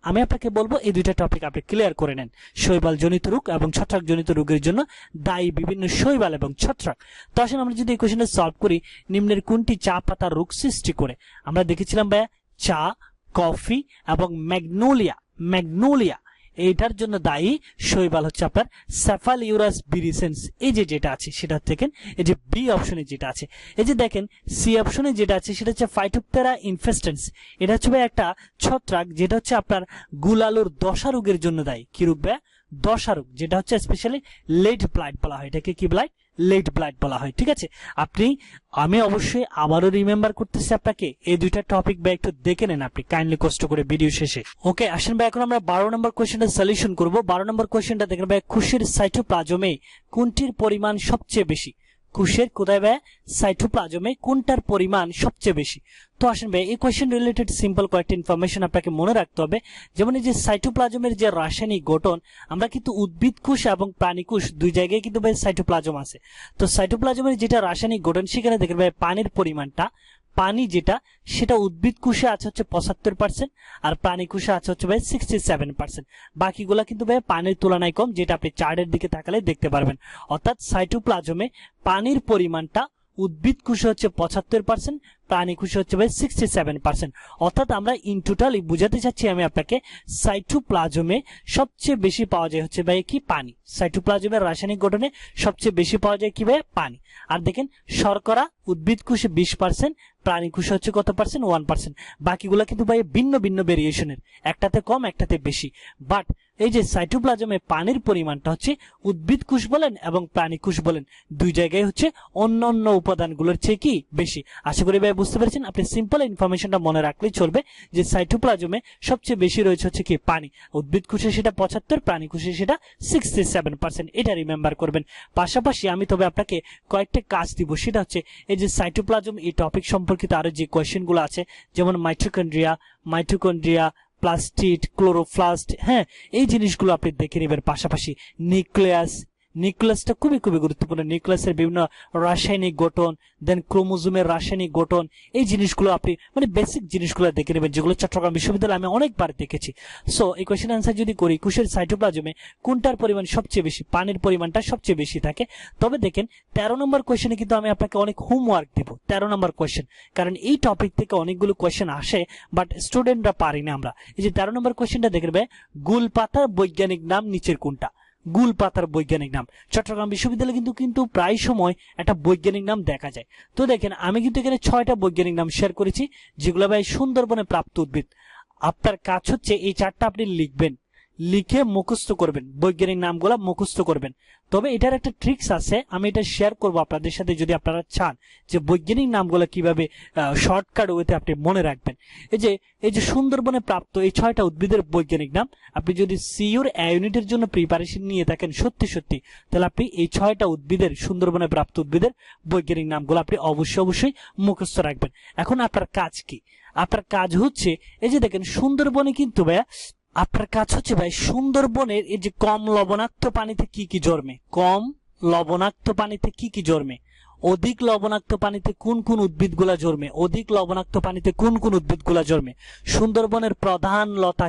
আমি আপনাকে বলবো এই দুইটা টপিক আপনি ক্লিয়ার করে নেন, শৈবাল জনিত রোগ এবং ছত্রাকজনিত রোগের জন্য দায়ী বিভিন্ন শৈবাল এবং ছত্রাক। তো আসলে আমরা যদি এই কোশ্চেনটা সলভ করি, নিম্নের কোনটি চা পাতার রোগ সৃষ্টি করে? আমরা দেখেছিলাম ভাইয়া চা, কফি এবং ম্যাগনোলিয়া এইটার জন্য দায়ী শৈবাল হচ্ছে আপনার সেফালিউরাস বিরিসেন্স। এই যে যেটা আছে সেটা থেকে এই যে বি অপশনে যেটা আছে, এই যে দেখেন সি অপশনে যেটা আছে সেটা হচ্ছে ফাইটোপটেরা ইনফেস্টেন্স। এটা হচ্ছে ভাই একটা ছত্রাক যেটা হচ্ছে আপনার গুলালুর দশা রোগের জন্য দায়ী। কি রোগ ভাই? দশা রোগ, যেটা হচ্ছে স্পেশালি লেট ব্লাইট বলা হয়, এটাকে কি ব্লাইট? লেট ব্লাইট বলা হয়, ঠিক আছে। আমি অবশ্যই আবারও রিমেম্বার করতেছি আপনাকে, এই দুইটা টপিক বা একটু দেখে নেন আপনি কাইন্ডলি কষ্ট করে ভিডিও শেষে। ওকে, আসেন ভাই এখন আমরা 12 নম্বর কোশ্চেনটা সলিউশন করব। 12 নম্বর কোশ্চেনটা দেখেন ভাই, কোষের সাইটোপ্লাজমে কোনটির পরিমাণ সবচেয়ে বেশি? কোষের কোথায় ভাই? সাইটোপ্লাজমে কোনটার পরিমাণ সবচেয়ে বেশি? তো আসেন ভাই এই কোয়েশ্চেন রিলেটেড সিম্পল কয়েকটা ইনফরমেশন আপনাকে মনে রাখতে হবে। যেমন এই যে সাইটোপ্লাজমের যে রাসায়নিক গঠন, আমরা কিন্তু উদ্ভিদ কোষ এবং প্রাণী কোষ দুই জায়গায় কিন্তু ভাই সাইটোপ্লাজম আছে। তো সাইটোপ্লাজমের যেটা রাসায়নিক গঠন, সেখানে দেখেন ভাই পানির পরিমাণটা, পানি যেটা সেটা উদ্ভিদ কোষে আছে হচ্ছে 75% আর প্রাণী কোষে আছে হচ্ছে ভাই 67%। বাকিগুলা কিন্তু ভাই পানির তুলনায় কম, যেটা আপনি চার্টের দিকে তাকালে দেখতে পারবেন। অর্থাৎ সাইটোপ্লাজমে পানির পরিমাণটা উদ্ভিদ কোষে হচ্ছে 75%, প্রাণী কোষে হচ্ছে ভাই 67%। অর্থাৎ আমরা ইন টোটালি বুঝাতে চাচ্ছি আমি আপনাকে, সাইটোপ্লাজমে সবচেয়ে বেশি পাওয়া যায় হচ্ছে ভাই কি? পানি। সাইটোপ্লাজমের রাসায়নিক গঠনে সবচেয়ে বেশি পাওয়া যায় কি ভাই? পানি। আর দেখেন শর্করা উদ্ভিদ কোষে 20%, প্রাণী কোষে হচ্ছে কত পার্সেন্ট? 1%। বাকিগুলা কিন্তু ভাই ভিন্ন ভিন্ন ভেরিয়েশনের, একটাতে কম একটাতে বেশি। বাট এই যে সাইটোপ্লাজমে পানির পরিমাণটা হচ্ছে উদ্ভিদ কোষ বলেন এবং প্রাণী কোষ বলেন দুই জায়গায় হচ্ছে অন্য উপাদানগুলোর চেয়ে কি বেশি। আশা করি ভাই বুঝতে পেরেছেন? আপনি সিম্পল ইনফরমেশনটা মনে রাখলেই চলবে যে সাইটোপ্লাজমে সবচেয়ে বেশি রয়েছে হচ্ছে কি পানি। উদ্ভিদ কোষে সেটা 75, প্রাণী কোষে সেটা 67%। এটা রিমেম্বার করবেন। পাশাপাশি আমি তবে আপনাকে কয়েকটা কাজ দিব, সেটা হচ্ছে এই যে সাইটোপ্লাজম এই টপিক সম্পর্কিত আরো যে কোয়েশ্চেনগুলো আছে, যেমন মাইটোকন্ড্রিয়া, প্লাস্টিড, ক্লোরোপ্লাস্ট, হ্যাঁ, এই জিনিসগুলো আপনি দেখে নেবেন। পাশাপাশি নিউক্লিয়াসটা খুবই গুরুত্বপূর্ণ। নিউক্লিয়াসের বিভিন্ন রাসায়নিক গঠন, দেন ক্রোমোজোমের রাসায়নিক গঠন, এই জিনিসগুলো আপনি মানে বেসিক জিনিসগুলো দেখে নেবেন, যেগুলো চট্টগ্রাম বিশ্ববিদ্যালয়ে আমি অনেকবার দেখেছি। সো এই কোয়েশ্চেন আনসার যদি করি, কোষের সাইটোপ্লাজমে কোনটার পরিমাণ সবচেয়ে বেশি? পানির পরিমাণটা সবচেয়ে বেশি থাকে। তবে দেখেন 13 নম্বর কোয়েশ্চেনে কিন্তু আমি আপনাকে অনেক হোমওয়ার্ক দিব। 13 নম্বর কোয়েশ্চেন, কারণ এই টপিক থেকে অনেকগুলো কোয়েশ্চেন আসে, বাট স্টুডেন্টরা পারি না আমরা। এই যে 13 নম্বর কোয়েশ্চেনটা দেখবে, গুলপাতার বৈজ্ঞানিক নাম নিচের কোনটা? গুলপাতার বৈজ্ঞানিক নাম। চট্টগ্রাম বিশ্ববিদ্যালয়ে কিন্তু প্রায় সময় একটা বৈজ্ঞানিক নাম দেখা যায়। তো দেখেন আমি কিন্তু এখানে 6টা বৈজ্ঞানিক নাম শেয়ার করেছি, যেগুলো ভাই সুন্দরবনে প্রাপ্ত উদ্ভিদ। আপনার কাজ হচ্ছে এই 4টা আপনি লিখবেন, লিখে মুখস্থ করবেন, বৈজ্ঞানিক নামগুলো মুখস্থ করবেন। তবে এটার একটা ট্রিক্স আছে, আমি এটা শেয়ার করব আপনাদের সাথে, যদি আপনারা চান যে বৈজ্ঞানিক নামগুলো কিভাবে শর্টকাট ওয়েতে আপনি মনে রাখবেন। এই যে সুন্দরবনে প্রাপ্ত এই 6টা উদ্ভিদের বৈজ্ঞানিক নাম, আপনি যদি সিইউর ইউনিটের জন্য প্রিপারেশন নিয়ে থাকেন সত্যি, তাহলে আপনি এই 6টা উদ্ভিদের, সুন্দরবনে প্রাপ্ত উদ্ভিদের বৈজ্ঞানিক নামগুলো আপনি অবশ্যই মুখস্থ রাখবেন। এখন আপনার কাজ কি? আপনার কাজ হচ্ছে এই যে দেখেন সুন্দরবনে কিন্তু ভাইয়া, আপনার কাজ হচ্ছে ভাই সুন্দরবনের এই যে কম লবণাক্ত পানিতে কি কি জন্মে, কম লবণাক্ত পানিতে কি কি জন্মে, অধিক লবণাক্ত পানিতে কোন কোন উদ্ভিদগুলা জন্মে, অধিক লবণাক্ত পানিতে কোন কোন উদ্ভিদগুলা জন্মে, সুন্দরবনের প্রধান লতা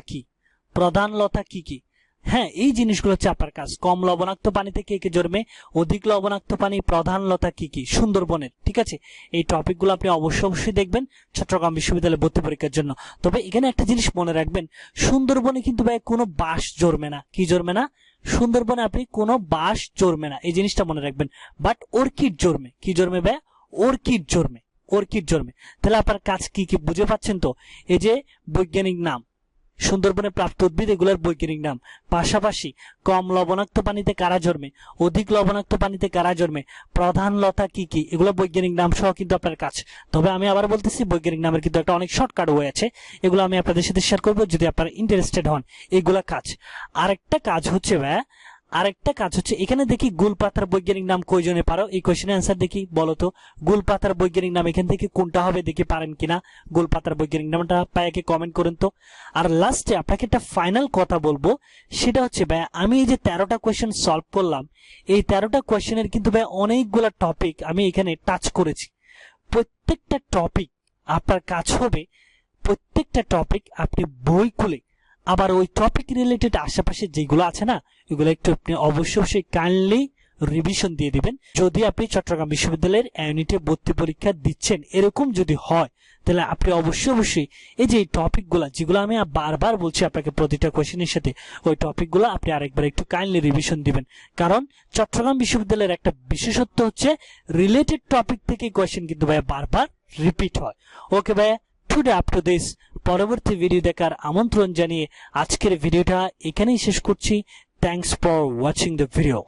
কি কি, হ্যাঁ, এই জিনিসগুলো হচ্ছে আপনার কাজ। কম লবণাক্ত পানিতে কে কে জন্মে, অধিক লবণাক্ত পানি, প্রধান লতা কি কি সুন্দরবনের, ঠিক আছে? এই টপিকগুলো আপনি অবশ্যই দেখবেন চট্টগ্রাম বিশ্ববিদ্যালয়ে ভর্তি পরীক্ষার জন্য। তবে এখানে একটা জিনিস মনে রাখবেন, সুন্দরবনে কিন্তু ভাই কোনো বাঁশ জন্মে না। কি জন্মে না? সুন্দরবনে আপনি কোনো বাঁশ জন্মে না, এই জিনিসটা মনে রাখবেন। বাট অর্কিড জন্মে। কি জন্মে ভাই? অর্কিড জন্মে। তাহলে আপনার কাজ কি কি বুঝে পাচ্ছেন তো? এই যে বৈজ্ঞানিক নাম, সুন্দরবনে প্রাপ্ত উদ্ভিদ, এগুলোর বৈজ্ঞানিক নাম। পাশাপাশি কম লবণাক্ত পানিতে কারা জন্মে, অধিক লবণাক্ত পানিতে কারা জন্মে, প্রধান লতা কি কি, এগুলো বৈজ্ঞানিক নাম সহ কিন্তু আপনার কাজ। তবে আমি আবার বলতেছি, বৈজ্ঞানিক নামের কিন্তু একটা অনেক শর্টকাট ওয়ে আছে, এগুলো আমি আপনাদের সাথে শেয়ার করবো যদি আপনারা ইন্টারেস্টেড হন। এগুলা কাজ। আরেকটা কাজ হচ্ছে এখানে দেখি গুলপাতার বৈজ্ঞানিক নাম কয়জনে পারো? এই কোয়েশ্চেনের অ্যান্সার দেখি, বলো তো গুলপাতার বৈজ্ঞানিক নাম এখান থেকে কোনটা হবে, দেখি পারেন কিনা। গুলপাতার বৈজ্ঞানিক নামটা পায়াকে কমেন্ট করেন তো। আর লাস্টে আপনাকে একটা ফাইনাল কথা বলবো, সেটা হচ্ছে ভাই, আমি এই যে 13টা কোয়েশ্চেন সলভ করলাম, এই 13টা কোয়েশ্চেনের কিন্তু ভাই অনেকগুলা টপিক আমি এখানে টাচ করেছি। প্রত্যেকটা টপিক আপনার কাজ হবে, প্রত্যেকটা টপিক আপনি বই খুলে আবার ওই টপিক রিলেটেড আশেপাশে যেগুলো আছে না, এগুলো একটু আপনি অবশ্যই কাইন্ডলি রিভিশন দিয়ে দিবেন। যদি আপনি চট্টগ্রাম বিশ্ববিদ্যালয়ের ইউনিটে ভর্তি পরীক্ষা দিচ্ছেন, এরকম যদি হয়, তাহলে আপনি অবশ্যই এই যে টপিকগুলো, যেগুলো আমি বারবার বলছি আপনাকে প্রতিটা কোয়েশ্চেনের সাথে, ওই টপিকগুলো আপনি আরেকবার একটু কাইন্ডলি রিভিশন দিবেন। কারণ চট্টগ্রাম বিশ্ববিদ্যালয়ের একটা বিশেষত্ব হচ্ছে রিলেটেড টপিক থেকে কোয়েশ্চেন কিন্তু ভাইয়া বারবার রিপিট হয়। ওকে ভাইয়া, টুডে আপ টু দিস, পরবর্তী ভিডিও দেখার আমন্ত্রণ জানিয়ে আজকের ভিডিওটা এখানেই শেষ করছি। Thanks for watching the video.